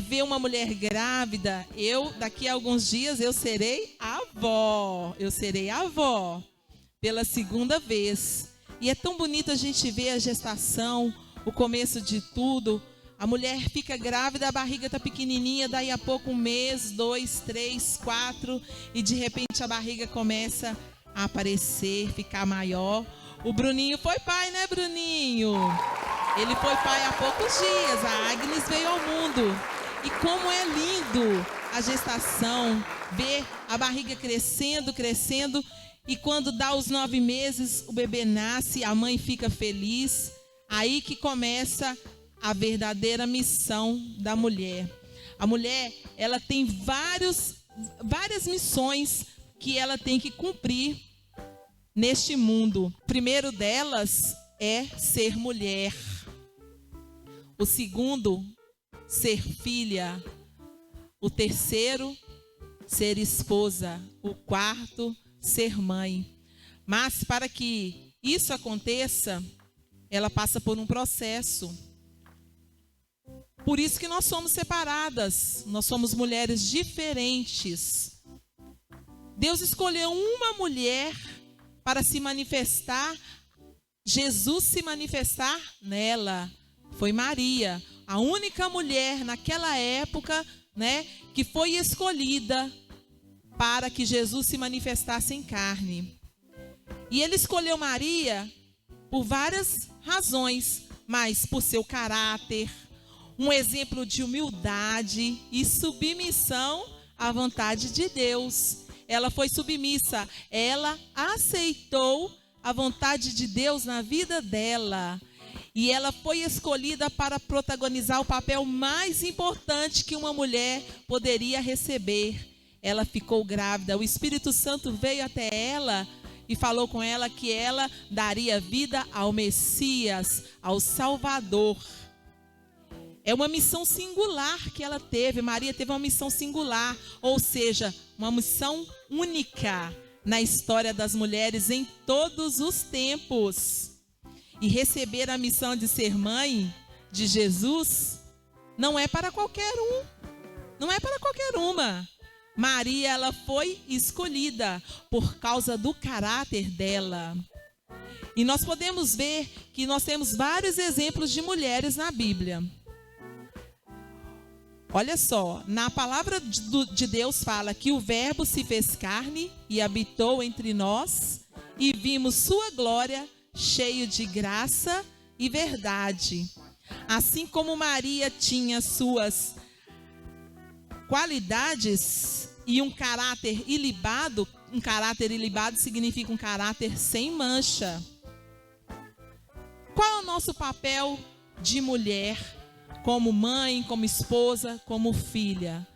vê uma mulher grávida, daqui a alguns dias, eu serei avó. Eu serei avó pela segunda vez. E é tão bonito a gente ver a gestação, o começo de tudo. A mulher fica grávida, a barriga está pequenininha, daí a pouco 1 mês, 2, 3, 4, e de repente a barriga começa a aparecer, ficar maior. O Bruninho foi pai, né, Bruninho? Ele foi pai há poucos dias, a Agnes veio ao mundo. E como é lindo a gestação, ver a barriga crescendo, crescendo. E quando dá os 9 meses, o bebê nasce, a mãe fica feliz. Aí que começa a verdadeira missão da mulher. A mulher, ela tem várias missões que ela tem que cumprir neste mundo. O primeiro delas é ser mulher. O segundo, ser filha. O terceiro, ser esposa. O quarto, ser mãe. Mas para que isso aconteça, ela passa por um processo. Por isso que nós somos separadas. Nós somos mulheres diferentes. Deus escolheu uma mulher para se manifestar, Jesus se manifestar nela. Foi Maria, a única mulher naquela época, né, que foi escolhida para que Jesus se manifestasse em carne. E ele escolheu Maria por várias razões, mas por seu caráter, um exemplo de humildade e submissão à vontade de Deus. Ela foi submissa, ela aceitou a vontade de Deus na vida dela. E ela foi escolhida para protagonizar o papel mais importante que uma mulher poderia receber. Ela ficou grávida, o Espírito Santo veio até ela e falou com ela que ela daria vida ao Messias, ao Salvador. É uma missão singular que ela teve. Maria teve uma missão singular, ou seja, uma missão única na história das mulheres em todos os tempos. E receber a missão de ser mãe de Jesus não é para qualquer um, não é para qualquer uma. Maria, ela foi escolhida por causa do caráter dela. E nós podemos ver que nós temos vários exemplos de mulheres na Bíblia. Olha só, na palavra de Deus fala que o Verbo se fez carne e habitou entre nós e vimos sua glória, cheio de graça e verdade. Assim como Maria tinha suas qualidades, e um caráter ilibado significa um caráter sem mancha. Qual é o nosso papel de mulher, como mãe, como esposa, como filha?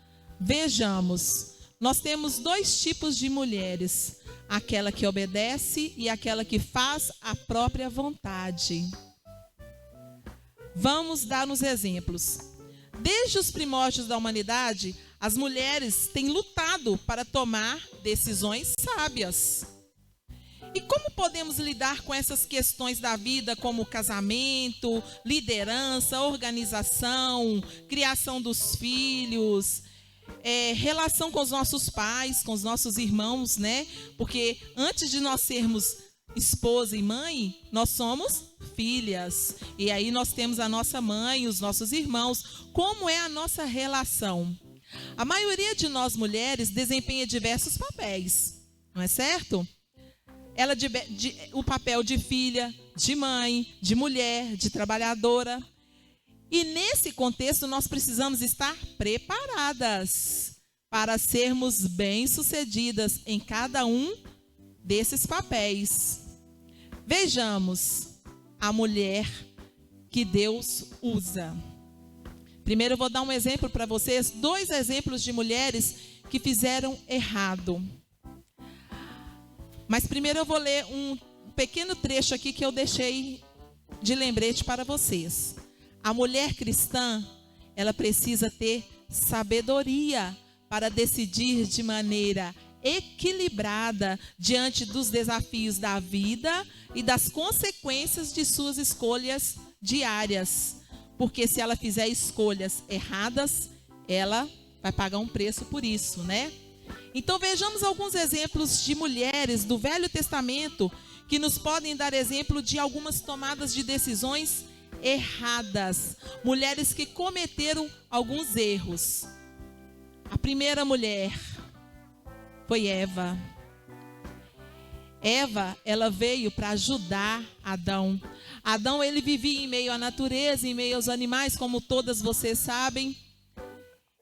Vejamos, nós temos dois tipos de mulheres: aquela que obedece e aquela que faz a própria vontade. Vamos dar uns exemplos. Desde os primórdios da humanidade, as mulheres têm lutado para tomar decisões sábias. E como podemos lidar com essas questões da vida, como casamento, liderança, organização, criação dos filhos, relação com os nossos pais, com os nossos irmãos, né? Porque antes de nós sermos esposa e mãe, nós somos filhas. E aí nós temos a nossa mãe, os nossos irmãos. Como é a nossa relação? A maioria de nós mulheres desempenha diversos papéis, não é certo? O papel de filha, de mãe, de mulher, de trabalhadora. E nesse contexto nós precisamos estar preparadas para sermos bem-sucedidas em cada um desses papéis. Vejamos a mulher que Deus usa. Primeiro eu vou dar um exemplo para vocês, 2 exemplos de mulheres que fizeram errado. Mas primeiro eu vou ler um pequeno trecho aqui que eu deixei de lembrete para vocês. A mulher cristã, ela precisa ter sabedoria para decidir de maneira equilibrada diante dos desafios da vida e das consequências de suas escolhas diárias. Porque se ela fizer escolhas erradas, ela vai pagar um preço por isso, né? Então vejamos alguns exemplos de mulheres do Velho Testamento que nos podem dar exemplo de algumas tomadas de decisões erradas. Mulheres que cometeram alguns erros. A primeira mulher foi Eva. Eva, ela veio para ajudar Adão. Adão, ele vivia em meio à natureza, em meio aos animais, como todas vocês sabem.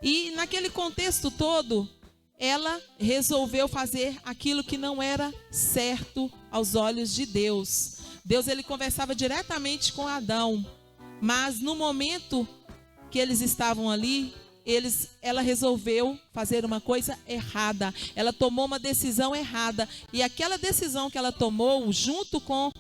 E naquele contexto todo, ela resolveu fazer aquilo que não era certo aos olhos de Deus. Deus, ele conversava diretamente com Adão, mas no momento que eles estavam ali, ela resolveu fazer uma coisa errada. Ela tomou uma decisão errada. E aquela decisão que ela tomou, junto com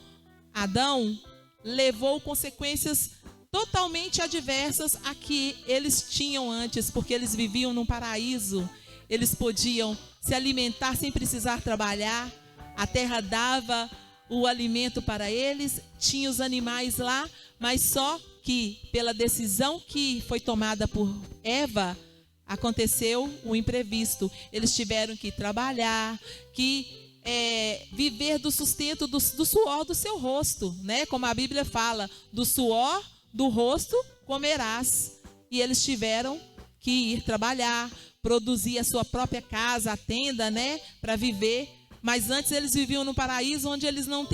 Adão, levou consequências totalmente adversas a que eles tinham antes, porque eles viviam num paraíso. Eles podiam se alimentar sem precisar trabalhar. A terra dava o alimento para eles, tinha os animais lá, mas só que pela decisão que foi tomada por Eva, aconteceu o imprevisto. Eles tiveram que trabalhar, que viver do sustento do suor do seu rosto, né? Como a Bíblia fala, do suor do rosto comerás. E eles tiveram que ir trabalhar, produzir a sua própria casa, a tenda, né? Para viver. Mas antes eles viviam no paraíso onde eles não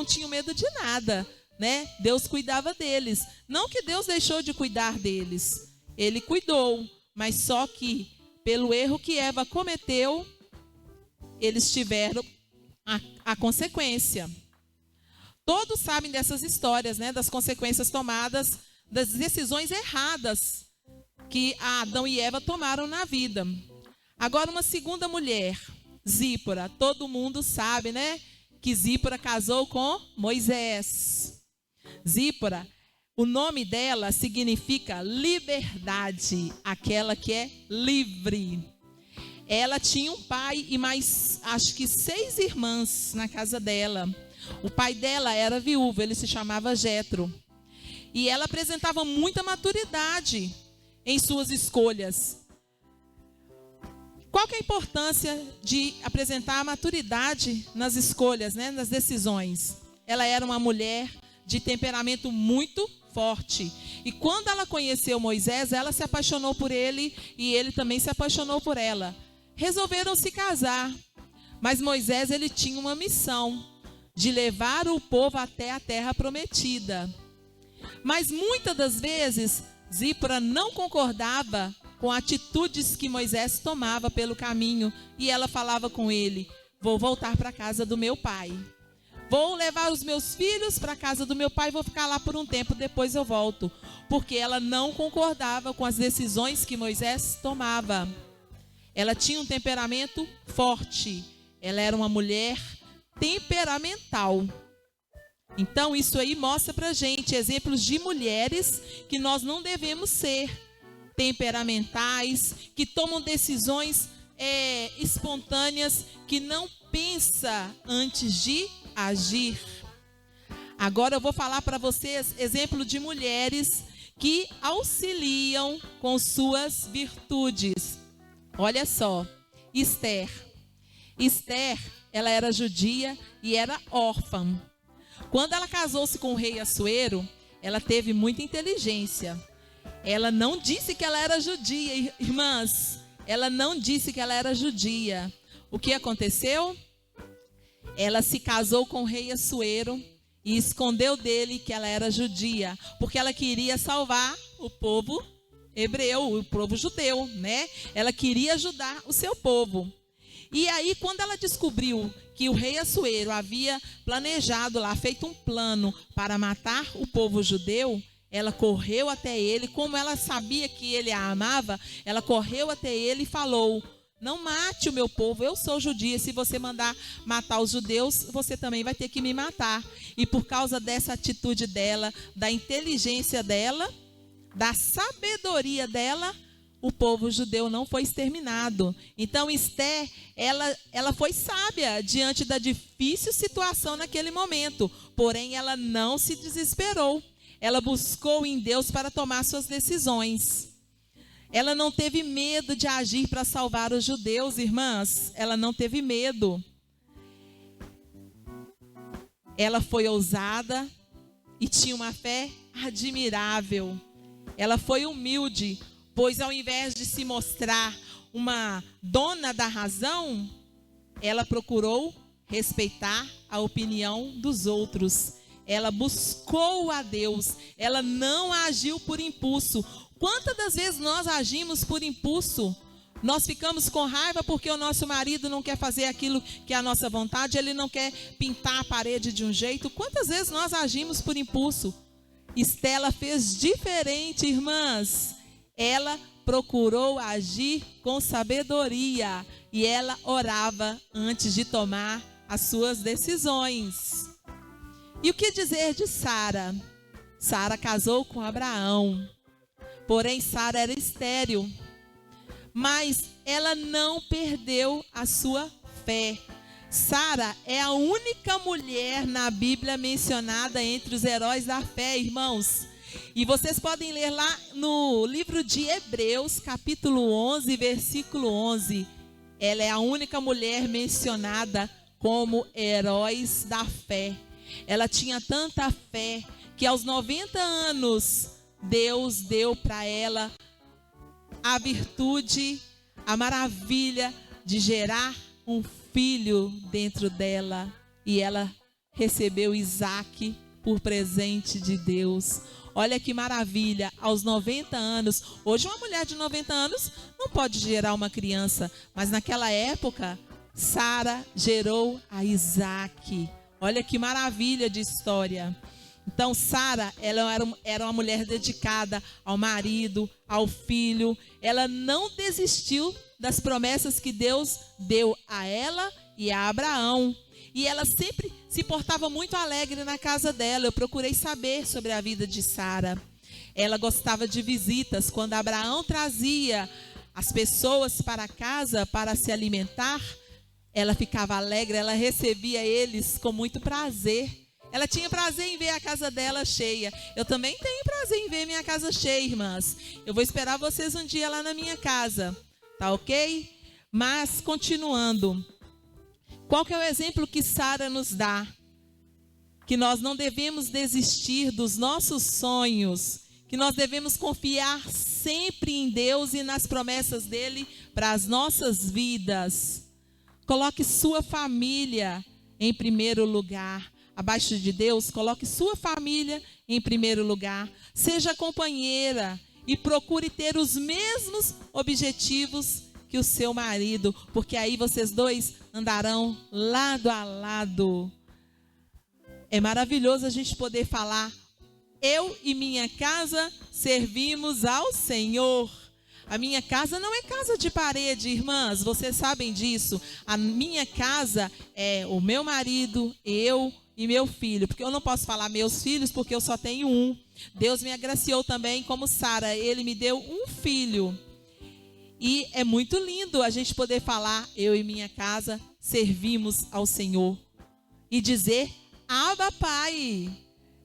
tinham medo de nada, né? Deus cuidava deles. Não que Deus deixou de cuidar deles. Ele cuidou, mas só que pelo erro que Eva cometeu, eles tiveram a consequência. Todos sabem dessas histórias, né? Das consequências tomadas, das decisões erradas que Adão e Eva tomaram na vida. Agora uma segunda mulher, Zípora. Todo mundo sabe, né? Que Zípora casou com Moisés. Zípora, o nome dela significa liberdade, aquela que é livre. Ela tinha um pai e mais, acho que 6 irmãs na casa dela. O pai dela era viúvo, ele se chamava Jetro. E ela apresentava muita maturidade em suas escolhas. Qual que é a importância de apresentar a maturidade nas escolhas, né, nas decisões? Ela era uma mulher de temperamento muito forte. E quando ela conheceu Moisés, ela se apaixonou por ele e ele também se apaixonou por ela. Resolveram se casar. Mas Moisés, ele tinha uma missão de levar o povo até a terra prometida. Mas muitas das vezes, Zípora não concordava com atitudes que Moisés tomava pelo caminho, e ela falava com ele: vou voltar para a casa do meu pai. Vou levar os meus filhos para a casa do meu pai, vou ficar lá por um tempo, depois eu volto. Porque ela não concordava com as decisões que Moisés tomava. Ela tinha um temperamento forte. Ela era uma mulher temperamental. Então isso aí mostra pra gente exemplos de mulheres que nós não devemos ser temperamentais, que tomam decisões espontâneas, que não pensa antes de agir. Agora eu vou falar para vocês exemplo de mulheres que auxiliam com suas virtudes. Olha só, Esther. Esther, ela era judia e era órfã. Quando ela casou-se com o rei Assuero, ela teve muita inteligência. Ela não disse que ela era judia, irmãs. Ela não disse que ela era judia. O que aconteceu? Ela se casou com o rei Assuero e escondeu dele que ela era judia, porque ela queria salvar o povo hebreu, o povo judeu, né? Ela queria ajudar o seu povo. E aí, quando ela descobriu que o rei Assuero havia planejado lá, feito um plano para matar o povo judeu, ela correu até ele. Como ela sabia que ele a amava, ela correu até ele e falou: não mate o meu povo, eu sou judia, se você mandar matar os judeus, você também vai ter que me matar. E por causa dessa atitude dela, da inteligência dela, da sabedoria dela, o povo judeu não foi exterminado. Então Esther, ela foi sábia diante da difícil situação naquele momento, porém ela não se desesperou. Ela buscou em Deus para tomar suas decisões. Ela não teve medo de agir para salvar os judeus, irmãs. Ela não teve medo. Ela foi ousada e tinha uma fé admirável. Ela foi humilde, pois ao invés de se mostrar uma dona da razão, ela procurou respeitar a opinião dos outros. Ela buscou a Deus, ela não agiu por impulso. Quantas das vezes nós agimos por impulso? Nós ficamos com raiva porque o nosso marido não quer fazer aquilo que é a nossa vontade, ele não quer pintar a parede de um jeito. Quantas vezes nós agimos por impulso? Estela fez diferente, irmãs. Ela procurou agir com sabedoria e ela orava antes de tomar as suas decisões. E o que dizer de Sara? Sara casou com Abraão, porém Sara era estéril, mas ela não perdeu a sua fé. Sara é a única mulher na Bíblia mencionada entre os heróis da fé, irmãos. E vocês podem ler lá no livro de Hebreus, capítulo 11, versículo 11. Ela é a única mulher mencionada como heróis da fé. Ela tinha tanta fé que aos 90 anos Deus deu para ela a virtude, a maravilha de gerar um filho dentro dela. E ela recebeu Isaac por presente de Deus. Olha que maravilha, aos 90 anos. Hoje uma mulher de 90 anos não pode gerar uma criança, mas naquela época Sara gerou a Isaac. Olha que maravilha de história. Então Sara, ela era uma mulher dedicada ao marido, ao filho. Ela não desistiu das promessas que Deus deu a ela e a Abraão. E ela sempre se portava muito alegre na casa dela. Eu procurei saber sobre a vida de Sara. Ela gostava de visitas. Quando Abraão trazia as pessoas para casa para se alimentar, ela ficava alegre, ela recebia eles com muito prazer. Ela tinha prazer em ver a casa dela cheia. Eu também tenho prazer em ver minha casa cheia, irmãs. Eu vou esperar vocês um dia lá na minha casa, tá ok? Mas, continuando. Qual que é o exemplo que Sara nos dá? Que nós não devemos desistir dos nossos sonhos, que nós devemos confiar sempre em Deus e nas promessas dele para as nossas vidas. Coloque sua família em primeiro lugar. Abaixo de Deus, coloque sua família em primeiro lugar. Seja companheira e procure ter os mesmos objetivos que o seu marido, porque aí vocês dois andarão lado a lado. É maravilhoso a gente poder falar: eu e minha casa servimos ao Senhor. A minha casa não é casa de parede, irmãs, vocês sabem disso. A minha casa é o meu marido, eu e meu filho, porque eu não posso falar meus filhos porque eu só tenho um. Deus me agraciou também como Sara, ele me deu um filho. E é muito lindo a gente poder falar: eu e minha casa servimos ao Senhor. E dizer: Abba, Pai.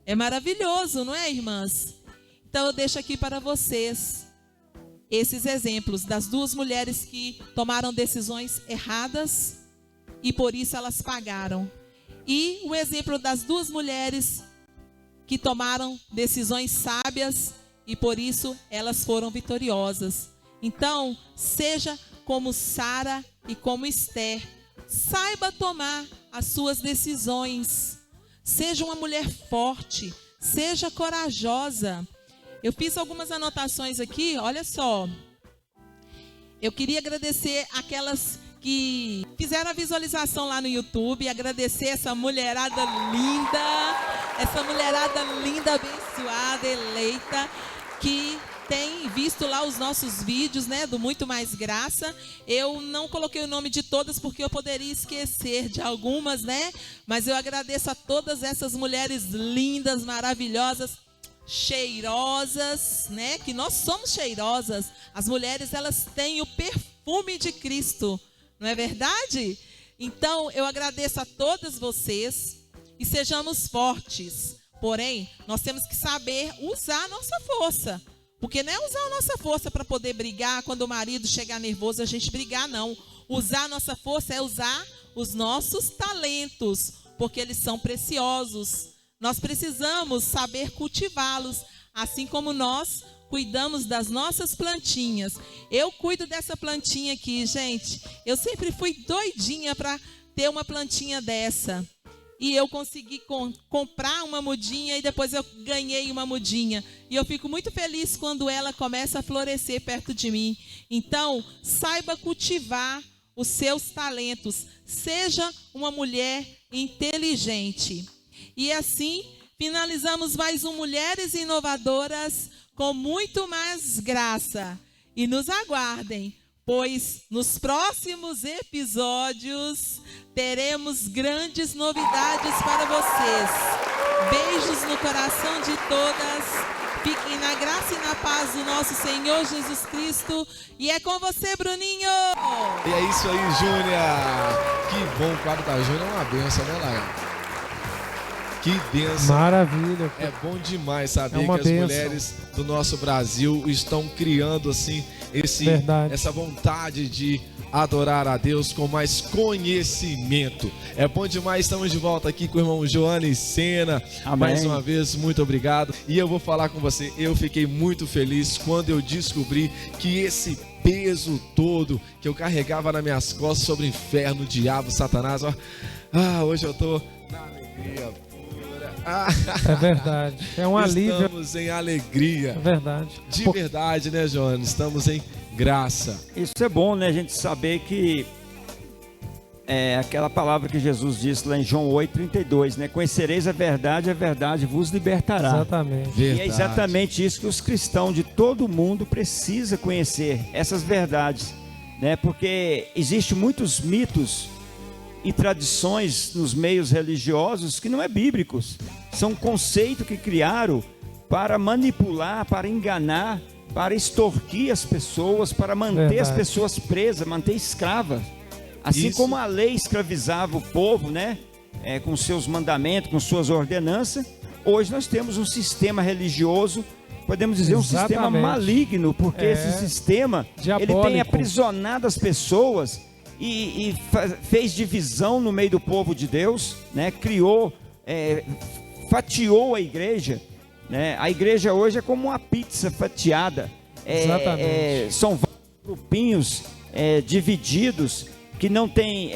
É maravilhoso, não é, irmãs? Então eu deixo aqui para vocês esses exemplos das duas mulheres que tomaram decisões erradas e por isso elas pagaram. E o exemplo das duas mulheres que tomaram decisões sábias e por isso elas foram vitoriosas. Então, seja como Sara e como Esther. Saiba tomar as suas decisões. Seja uma mulher forte. Seja corajosa. Eu fiz algumas anotações aqui, olha só. Eu queria agradecer aquelas que fizeram a visualização lá no YouTube, agradecer essa mulherada linda, abençoada, eleita, que tem visto lá os nossos vídeos, né, do Muito Mais Graça. Eu não coloquei o nome de todas porque eu poderia esquecer de algumas, né, mas eu agradeço a todas essas mulheres lindas, maravilhosas, cheirosas, né? Que nós somos cheirosas. As mulheres, elas têm o perfume de Cristo, não é verdade? Então, eu agradeço a todas vocês e sejamos fortes. Porém, nós temos que saber usar a nossa força. Porque não é usar a nossa força para poder brigar, quando o marido chegar nervoso, a gente brigar, não. Usar a nossa força é usar os nossos talentos, porque eles são preciosos. Nós precisamos saber cultivá-los, assim como nós cuidamos das nossas plantinhas. Eu cuido dessa plantinha aqui, gente. Eu sempre fui doidinha para ter uma plantinha dessa. E eu consegui comprar uma mudinha e depois eu ganhei uma mudinha. E eu fico muito feliz quando ela começa a florescer perto de mim. Então, saiba cultivar os seus talentos. Seja uma mulher inteligente. E assim, finalizamos mais um Mulheres Inovadoras com muito mais graça. E nos aguardem, pois nos próximos episódios teremos grandes novidades para vocês. Beijos no coração de todas. Fiquem na graça e na paz do nosso Senhor Jesus Cristo. E é com você, Bruninho! E é isso aí, Júnia! Que bom, o quadro da Júnia é uma benção, né, Laia? Que bênção. Maravilha. É bom demais saber que as bênção. mulheres do nosso Brasil estão criando assim essa vontade de adorar a Deus com mais conhecimento. É bom demais, estamos de volta aqui com o irmão Joane Sena. Amém. Mais uma vez, muito obrigado. E eu vou falar com você, eu fiquei muito feliz quando eu descobri que esse peso todo que eu carregava nas minhas costas sobre o inferno, o diabo, Satanás, ó, hoje eu tô na alegria. É verdade, é um alívio. Estamos em alegria. É verdade. De verdade, né, Joana? Estamos em graça. Isso é bom, né? A gente saber que é aquela palavra que Jesus disse lá em João 8,32, né? Conhecereis a verdade vos libertará. Exatamente. Verdade. E é exatamente isso que os cristãos de todo mundo precisam conhecer, essas verdades, né? Porque existem muitos mitos e tradições nos meios religiosos que não é bíblicos. São conceitos que criaram para manipular, para enganar, para extorquir as pessoas, para manter as pessoas presas, manter escravas. Assim como a lei escravizava o povo, né? Com seus mandamentos, com suas ordenanças, hoje nós temos um sistema religioso, podemos dizer um sistema maligno, porque esse sistema ele tem aprisionado as pessoas e fez divisão no meio do povo de Deus, né? Criou, fatiou a igreja, né? A igreja hoje é como uma pizza fatiada. São vários grupinhos divididos que não têm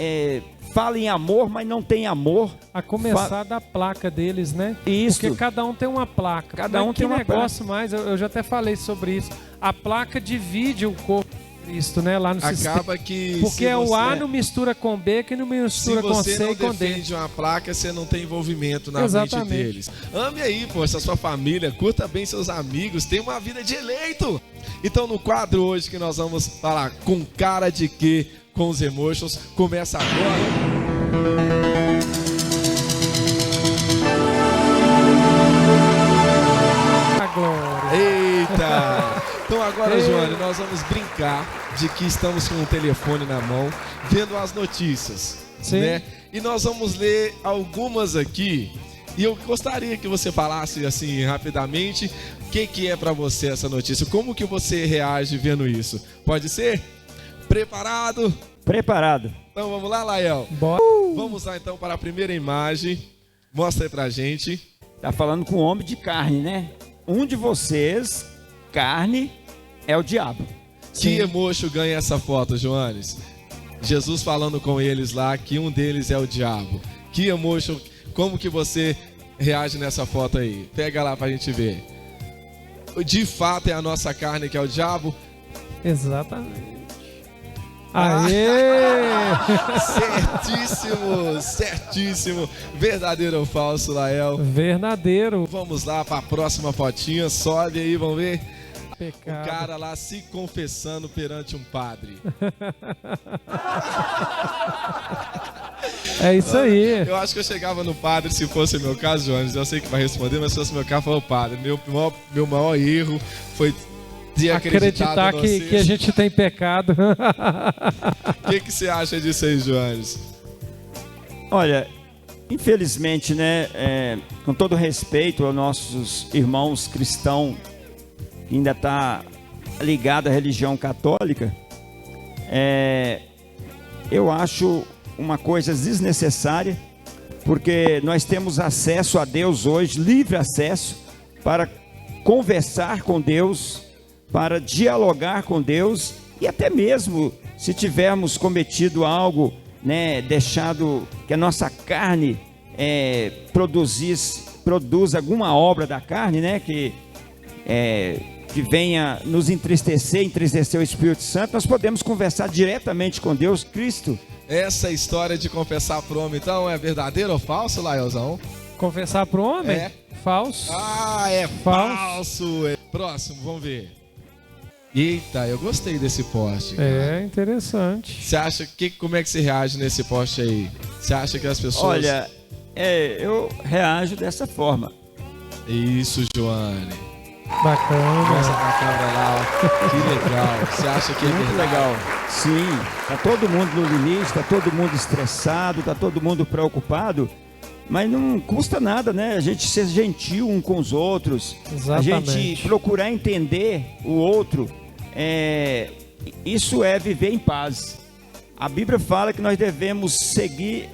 fala em amor, mas não tem amor. A começar da placa deles, né? Isso. Porque cada um tem uma placa. Cada um tem uma negócio mais, eu já até falei sobre isso. A placa divide o corpo de Cristo, né? Lá no sistema. Acaba que Porque o A não mistura com B, que não mistura com C e com D. Se você não defende uma placa, você não tem envolvimento na mente deles. Ame aí, pô, essa sua família, curta bem seus amigos, tenha uma vida de eleito. Então no quadro hoje que nós vamos falar com cara de quê, com os emotions, começa agora. Eita! Então agora, Joane, nós vamos brincar de que estamos com um telefone na mão, vendo as notícias, né? E nós vamos ler algumas aqui. E eu gostaria que você falasse assim rapidamente o que é para você essa notícia, como que você reage vendo isso. Pode ser? Preparado? Preparado. Então vamos lá, Lael. Bora. Vamos lá então para a primeira imagem. Mostra aí pra gente. Tá falando com um homem de carne, né? Um de vocês, carne, é o diabo. Que emotion ganha essa foto, Joanes? Jesus falando com eles lá que um deles é o diabo. Que emotion, como que você reage nessa foto aí? Pega lá pra gente ver. De fato é a nossa carne que é o diabo? Exatamente. Aê! Certíssimo, certíssimo. Verdadeiro ou falso, Lael? Verdadeiro. Vamos lá para a próxima fotinha. Sobe aí, vamos ver. Pecado. O cara lá se confessando perante um padre. É isso aí. Eu acho que eu chegava no padre, se fosse meu caso, Jones. Eu sei que vai responder, mas se fosse meu caso, eu falava, padre, meu maior erro foi de acreditar que a gente tem pecado. O que você acha disso aí, Joanes? Olha, infelizmente, né, com todo respeito aos nossos irmãos cristãos que ainda está ligado à religião católica, eu acho uma coisa desnecessária, porque nós temos acesso a Deus hoje, livre acesso, para conversar com Deus, para dialogar com Deus, e até mesmo se tivermos cometido algo, né, deixado que a nossa carne produz alguma obra da carne, né, que venha nos entristecer o Espírito Santo, nós podemos conversar diretamente com Deus, Cristo. Essa história de confessar pro homem, então, é verdadeiro ou falso, Laelzão? Confessar pro homem? É. Falso. Ah, é falso. Próximo, vamos ver. Eita, eu gostei desse post. É interessante. Você acha como é que você reage nesse post aí? Você acha que as pessoas... Olha, eu reajo dessa forma. Isso, Joane. Bacana. Mostra pra câmera lá, ó. Que legal. Você acha que é muito verdade? legal? Sim, tá todo mundo no limite, tá todo mundo estressado, tá todo mundo preocupado, mas não custa nada, né? A gente ser gentil um com os outros, Exatamente. A gente procurar entender o outro, isso é viver em paz. A Bíblia fala que nós devemos seguir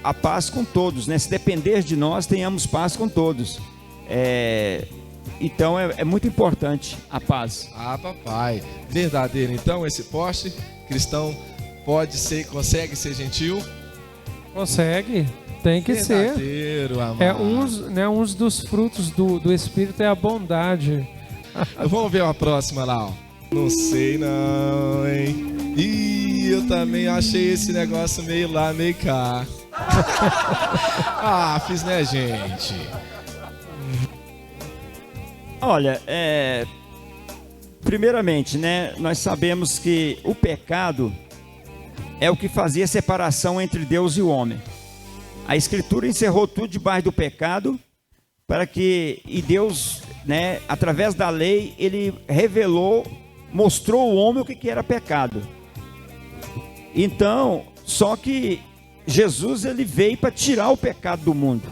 a paz com todos, né? Se depender de nós, tenhamos paz com todos. Então é muito importante a paz. Ah, papai. Verdadeiro, então, esse poste cristão consegue ser gentil? Consegue, tem que ser. Verdadeiro, amado. Uns dos frutos do Espírito é a bondade. Vamos ver a próxima lá, ó. Não sei não, hein? Ih, eu também achei esse negócio meio lá, meio cá. Ah, fiz, né, gente? Olha, primeiramente, né, nós sabemos que o pecado é o que fazia separação entre Deus e o homem. A Escritura encerrou tudo debaixo do pecado, e Deus, né, através da lei, ele mostrou ao homem o que era pecado. Então, só que Jesus, ele veio para tirar o pecado do mundo.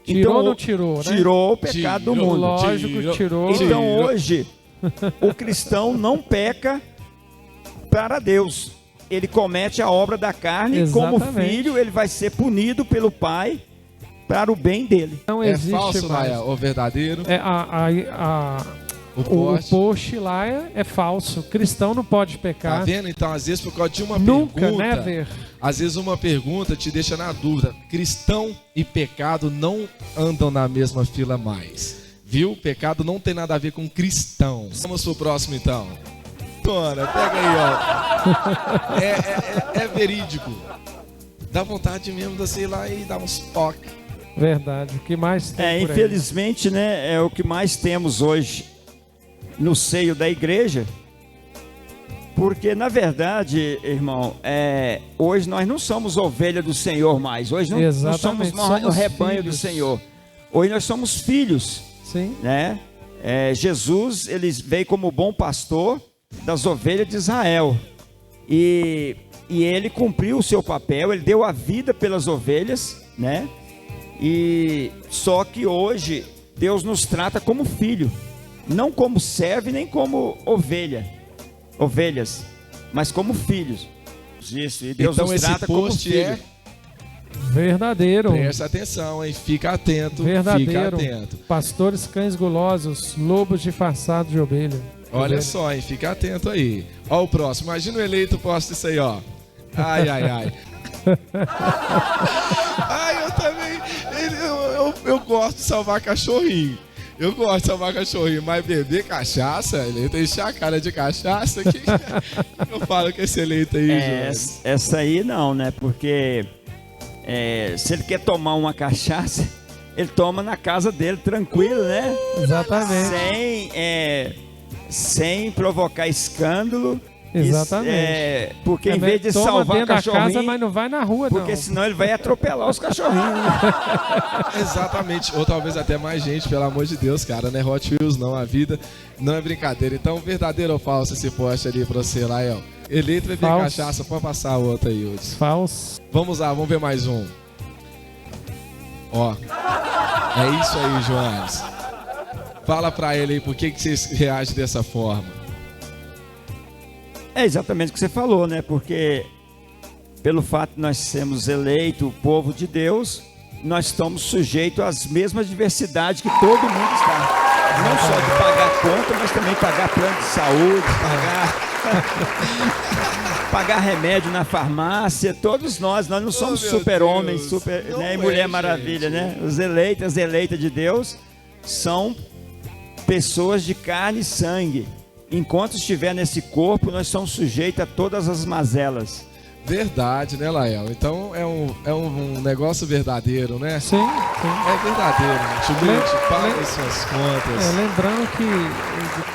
Tirou ou não tirou, né? Tirou o pecado do mundo. Lógico, tirou. Então hoje, o cristão não peca para Deus. Ele comete a obra da carne. Exatamente. Como filho, ele vai ser punido pelo pai para o bem dele. Não existe falso, mais. Maia, ou verdadeiro? O post lá é falso. Cristão não pode pecar. Tá vendo? Então, às vezes, por causa de uma Nunca, pergunta... never. Às vezes uma pergunta te deixa na dúvida. Cristão e pecado não andam na mesma fila mais. Viu? Pecado não tem nada a ver com cristão. Vamos pro próximo, então. Dona, pega aí, ó. É verídico. Dá vontade mesmo de você ir lá e dar uns toques. Verdade. O que mais tem por aí? Infelizmente, né, é o que mais temos hoje no seio da igreja. Porque, na verdade, irmão, hoje nós não somos ovelha do Senhor mais. Hoje não somos o rebanho do Senhor. Hoje nós somos filhos. Sim. Né? Jesus, ele veio como bom pastor das ovelhas de Israel. E ele cumpriu o seu papel, ele deu a vida pelas ovelhas, né? E só que hoje Deus nos trata como filho, não como servo nem como ovelhas, mas como filhos. Isso, e Deus então nos esse trata como post filho. Verdadeiro. Presta atenção, hein? Fica atento. Verdadeiro. Fica atento. Pastores cães gulosos, lobos disfarçados de ovelha. Olha só, hein? Fica atento aí. Ó o próximo. Imagina o eleito posta isso aí, ó. Ai. Ai, eu também. Eu gosto de salvar cachorrinho. Mas beber cachaça, eleito, encher a cara de cachaça. Que eu falo com esse eleito aí, João? Essa aí não, né? Porque se ele quer tomar uma cachaça, ele toma na casa dele, tranquilo, né? Exatamente. Sem provocar escândalo. Exatamente. Porque em vez de salvar dentro cachorrinho, da casa, mas não vai na rua, porque não. senão ele vai atropelar os cachorrinhos. Exatamente. Ou talvez até mais gente, pelo amor de Deus, cara. Não é Hot Wheels, não. A vida não é brincadeira. Então, verdadeiro ou falso esse post ali pra você lá, ó. Eleito beber cachaça, pode passar a outra aí, Hudson. Falso. Vamos lá, vamos ver mais um. Ó. É isso aí, Joanes. Fala pra ele aí, por que vocês reagem dessa forma? É exatamente o que você falou, né? Porque pelo fato de nós sermos eleitos, o povo de Deus, nós estamos sujeitos às mesmas diversidades que todo mundo está. Não só de pagar conta, mas também pagar plano de saúde, pagar remédio na farmácia. Todos nós não somos super-homens, né? E Mulher Maravilha, né? Os eleitos, as eleitas de Deus são pessoas de carne e sangue. Enquanto estiver nesse corpo, nós somos sujeitos a todas as mazelas. Verdade, né, Lael? Então é um negócio verdadeiro, né? Sim. É verdadeiro, gente. Paga suas contas. Lembrando que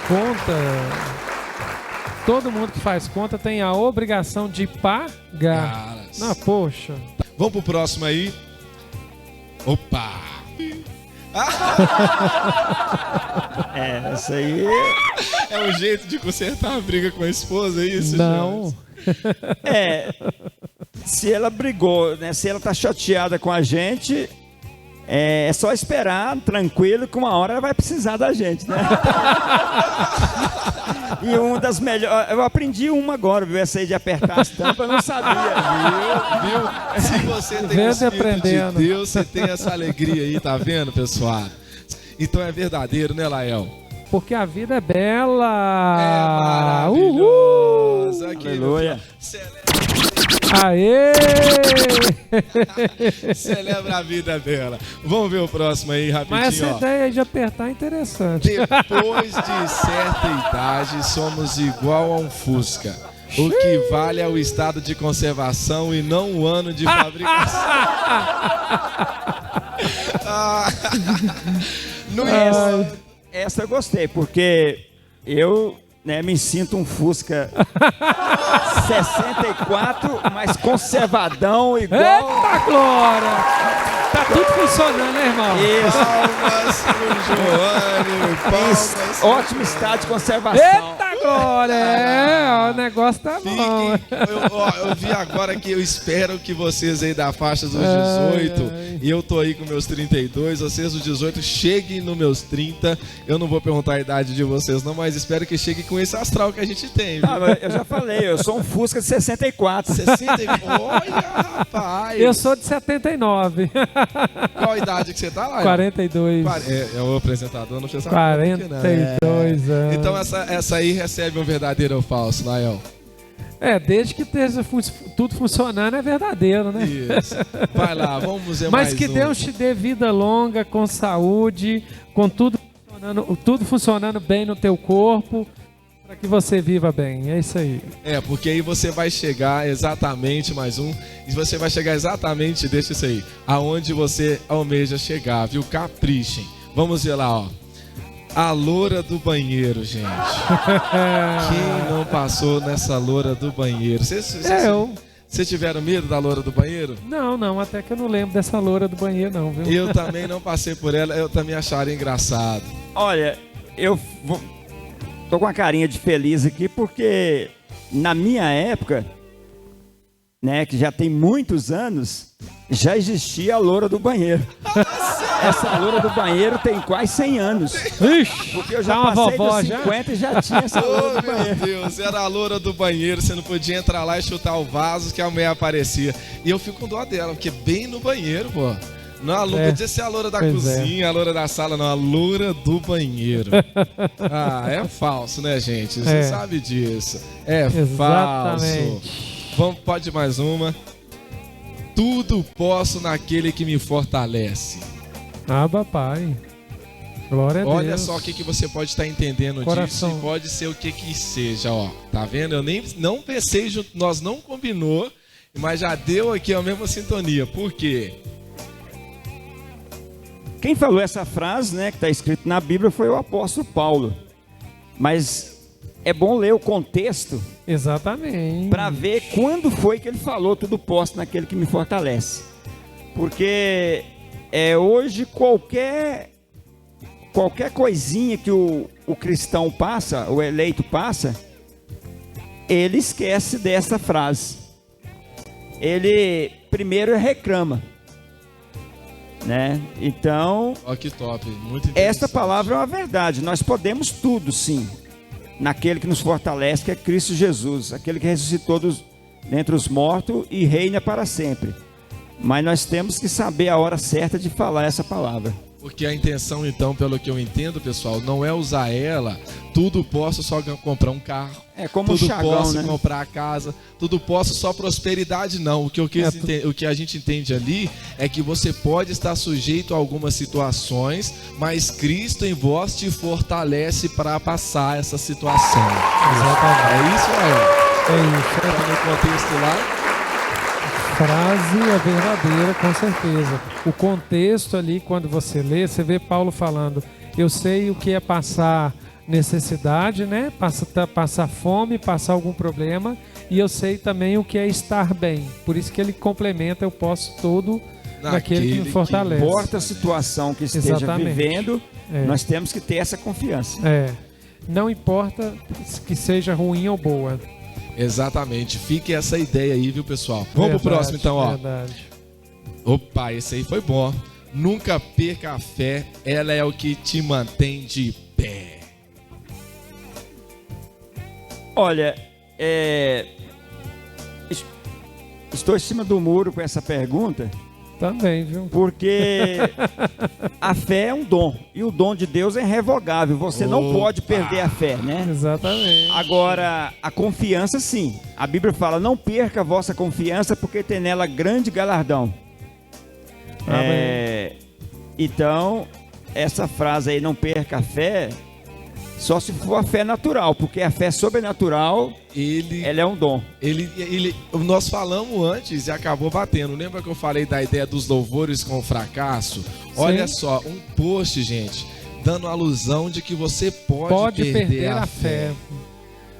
conta, todo mundo que faz conta tem a obrigação de pagar. Poxa. Vamos pro próximo aí. Opa! Essa aí é um jeito de consertar a briga com a esposa, é isso? Não. Se ela brigou, né? Se ela tá chateada com a gente, é só esperar tranquilo que uma hora ela vai precisar da gente, né? E uma das melhores, eu aprendi uma agora, viu? Essa aí de apertar as tampas, eu não sabia. Viu? Se você tem o Espírito de Deus, você tem essa alegria aí, tá vendo, pessoal? Então é verdadeiro, né, Lael? Porque a vida é bela. É maravilhosa. Aleluia. Aê! Celebra a vida dela. Vamos ver o próximo aí, rapidinho. Mas essa ideia de apertar é interessante. Depois de certa idade, somos igual a um Fusca. O que vale é o estado de conservação e não o ano de fabricação. Essa eu gostei, porque eu me sinto um Fusca 64, mas conservadão igual. Eita glória! Tá tudo funcionando, né, irmão? Palmas pro Joane, palmas. Ótimo estado de conservação. Eita glória! O negócio tá bom. Eu vi agora que eu espero que vocês aí da faixa dos 18, e eu tô aí com meus 32, vocês dos 18 cheguem nos meus 30. Eu não vou perguntar a idade de vocês não, mas espero que cheguem com esse astral que a gente tem, viu? Eu já falei, eu sou um Fusca de 64. 64? Olha, rapaz! Eu sou de 79. Qual a idade que você tá lá? 42. É o apresentador, não precisa 42 anos. Então essa aí recebe um verdadeiro ou falso, Lael? Desde que esteja tudo funcionando é verdadeiro, né? Isso. Vai lá, vamos ver Mas mais que Deus te dê vida longa, com saúde, com tudo funcionando bem no teu corpo, para que você viva bem. É isso aí. Porque aí você vai chegar exatamente, mais um, e você vai chegar exatamente, deixa isso aí, aonde você almeja chegar, viu? Caprichem. Vamos ver lá, ó. A loura do banheiro, gente. Quem não passou nessa loura do banheiro? Vocês tiveram medo da loura do banheiro? Não, até que eu não lembro dessa loura do banheiro não, viu? Eu também não passei por ela, eu também acharia engraçado. Olha, tô com uma carinha de feliz aqui porque na minha época, né, que já tem muitos anos, já existia a loura do banheiro. Essa loura do banheiro tem quase 100 anos. Ixi, porque eu já passei dos 50 e já tinha essa loura do banheiro. Meu Deus, era a loura do banheiro, você não podia entrar lá e chutar o vaso que a mulher aparecia. E eu fico com dó dela, porque bem no banheiro, pô. Não podia ser a loura da cozinha, a loura da sala, não, a loura do banheiro. É falso, né, gente? Você sabe disso. Falso. Pode mais uma. Tudo posso naquele que me fortalece. Papai. Glória a Deus. Olha só o que você pode estar entendendo disso e pode ser o que seja, ó. Tá vendo? Eu não pensei junto, nós não combinou, mas já deu aqui a mesma sintonia. Por quê? Quem falou essa frase, né, que está escrito na Bíblia foi o apóstolo Paulo. Mas é bom ler o contexto. Exatamente. Para ver quando foi que ele falou tudo posso naquele que me fortalece. Porque hoje qualquer coisinha que o cristão passa, o eleito passa, ele esquece dessa frase. Ele primeiro reclama, né? Então, que top, muito interessante. Esta palavra é uma verdade. Nós podemos tudo, sim, naquele que nos fortalece, que é Cristo Jesus, aquele que ressuscitou dentre os mortos e reina para sempre. Mas nós temos que saber a hora certa de falar essa palavra. Porque a intenção, então, pelo que eu entendo, pessoal, não é usar ela, tudo posso só comprar um carro, como tudo um chagão, posso, né? comprar a casa, tudo posso só prosperidade, não. O que a gente entende ali é que você pode estar sujeito a algumas situações, mas Cristo em vós te fortalece para passar essa situação. Exatamente. É isso, É isso. Tá no contexto lá. Frase é verdadeira, com certeza. O contexto ali, quando você lê, você vê Paulo falando: eu sei o que é passar necessidade, né? Passar fome, passar algum problema, e eu sei também o que é estar bem. Por isso que ele complementa: eu posso tudo naquele que me fortalece. Não importa a situação que esteja vivendo, nós temos que ter essa confiança. Não importa que seja ruim ou boa. Exatamente, fique essa ideia aí, viu, pessoal? Vamos pro próximo, então, ó. Verdade. Opa, esse aí foi bom. Nunca perca a fé, ela é o que te mantém de pé. Olha, estou em cima do muro com essa pergunta. Também, viu? Porque a fé é um dom, e o dom de Deus é irrevogável. Você não pode perder a fé, né? Exatamente. Agora, a confiança, sim. A Bíblia fala: não perca a vossa confiança, porque tem nela grande galardão. Então, essa frase aí, não perca a fé, só se for a fé natural, porque a fé sobrenatural, ela é um dom. Nós falamos antes e acabou batendo. Lembra que eu falei da ideia dos louvores com o fracasso? Sim. Olha só, um post, gente, dando alusão de que você pode perder a fé.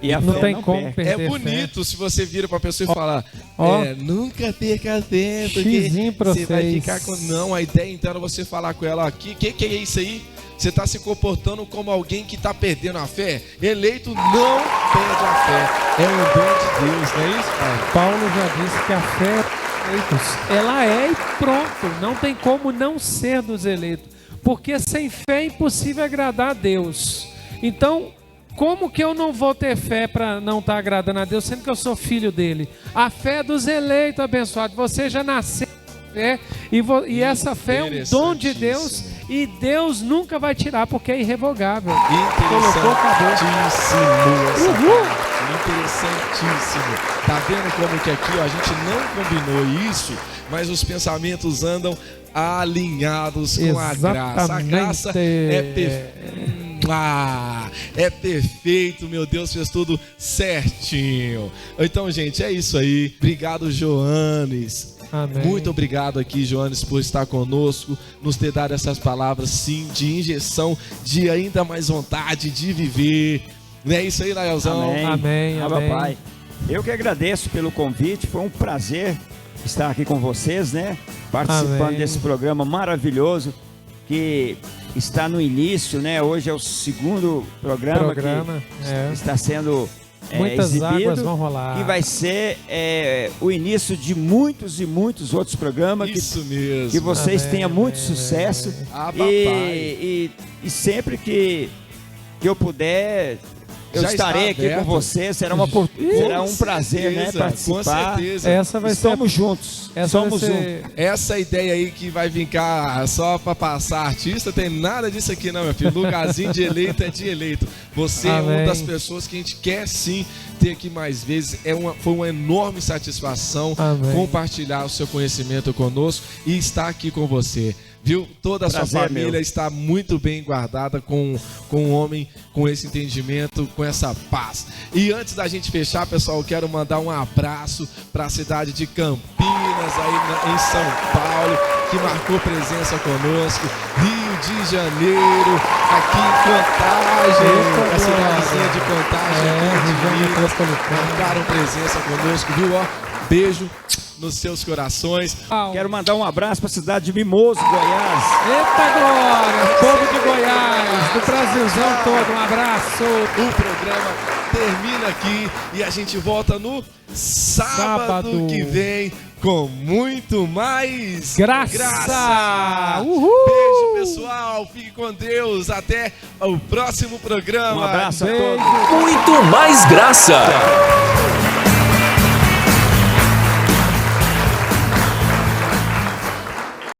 E a não fé tem não como perca. perder É bonito se você vira pra pessoa e falar: nunca perca a fé, porque Xizinho pra você vai vocês. ficar com... Não, a ideia então é você falar com ela: que é isso aí? Você está se comportando como alguém que está perdendo a fé? Eleito não perde a fé. É um dom de Deus, não é isso, pai? Paulo já disse que a fé, ela é e pronto. Não tem como não ser dos eleitos. Porque sem fé é impossível agradar a Deus. Então, como que eu não vou ter fé para não estar agradando a Deus, sendo que eu sou filho dele? A fé é dos eleitos, abençoado. Você já nasceu com fé, e essa fé é um dom de Deus, e Deus nunca vai tirar, porque é irrevogável. Interessantíssimo. Interessantíssimo. Tá vendo como que aqui, ó, a gente não combinou isso, mas os pensamentos andam alinhados com a graça. A graça é perfeita. É perfeito, meu Deus, fez tudo certinho. Então, gente, é isso aí. Obrigado, Joanes. Amém. Muito obrigado aqui, Joanes, por estar conosco, nos ter dado essas palavras, sim, de injeção, de ainda mais vontade de viver. Não é isso aí, Naelzão? Amém. Amém, amém. Pai, eu que agradeço pelo convite, foi um prazer estar aqui com vocês, né? Participando Amém. desse programa maravilhoso que está no início, né? Hoje é o segundo programa que está sendo muitas exibido, águas vão rolar. que vai ser o início de muitos e muitos outros programas. Isso mesmo. Que vocês Amém, tenham muito amém, sucesso. Amém. E sempre que eu puder, eu Já estarei está aqui aberto. com vocês. Será um prazer, né? Participar. Com certeza. Essa vai Estamos ser, juntos. essa Somos vai ser, Essa ideia aí que vai vir cá só pra passar artista, tem nada disso aqui não, meu filho. Lugarzinho de eleito é de eleito. Você é uma Amém. das pessoas que a gente quer sim ter aqui mais vezes. Foi uma enorme satisfação Amém. compartilhar o seu conhecimento conosco e estar aqui com você. Viu? Toda a sua Prazer, família meu. está muito bem guardada com um homem com esse entendimento, com essa paz. E antes da gente fechar, pessoal, eu quero mandar um abraço para a cidade de Campinas, aí em São Paulo, que marcou presença conosco. Rio de Janeiro, aqui em Contagem, a cidadezinha de Contagem, aqui de Minas, marcaram presença conosco, viu? Ó, beijo nos seus corações. Quero mandar um abraço para a cidade de Mimoso, Goiás. Eita glória, povo de Goiás, do Brasilzão todo, um abraço. O programa termina aqui e a gente volta no sábado que vem com muito mais graça. Uhul. Beijo, pessoal. Fique com Deus. Até o próximo programa. Um abraço a Beijo. todos. Muito mais graça.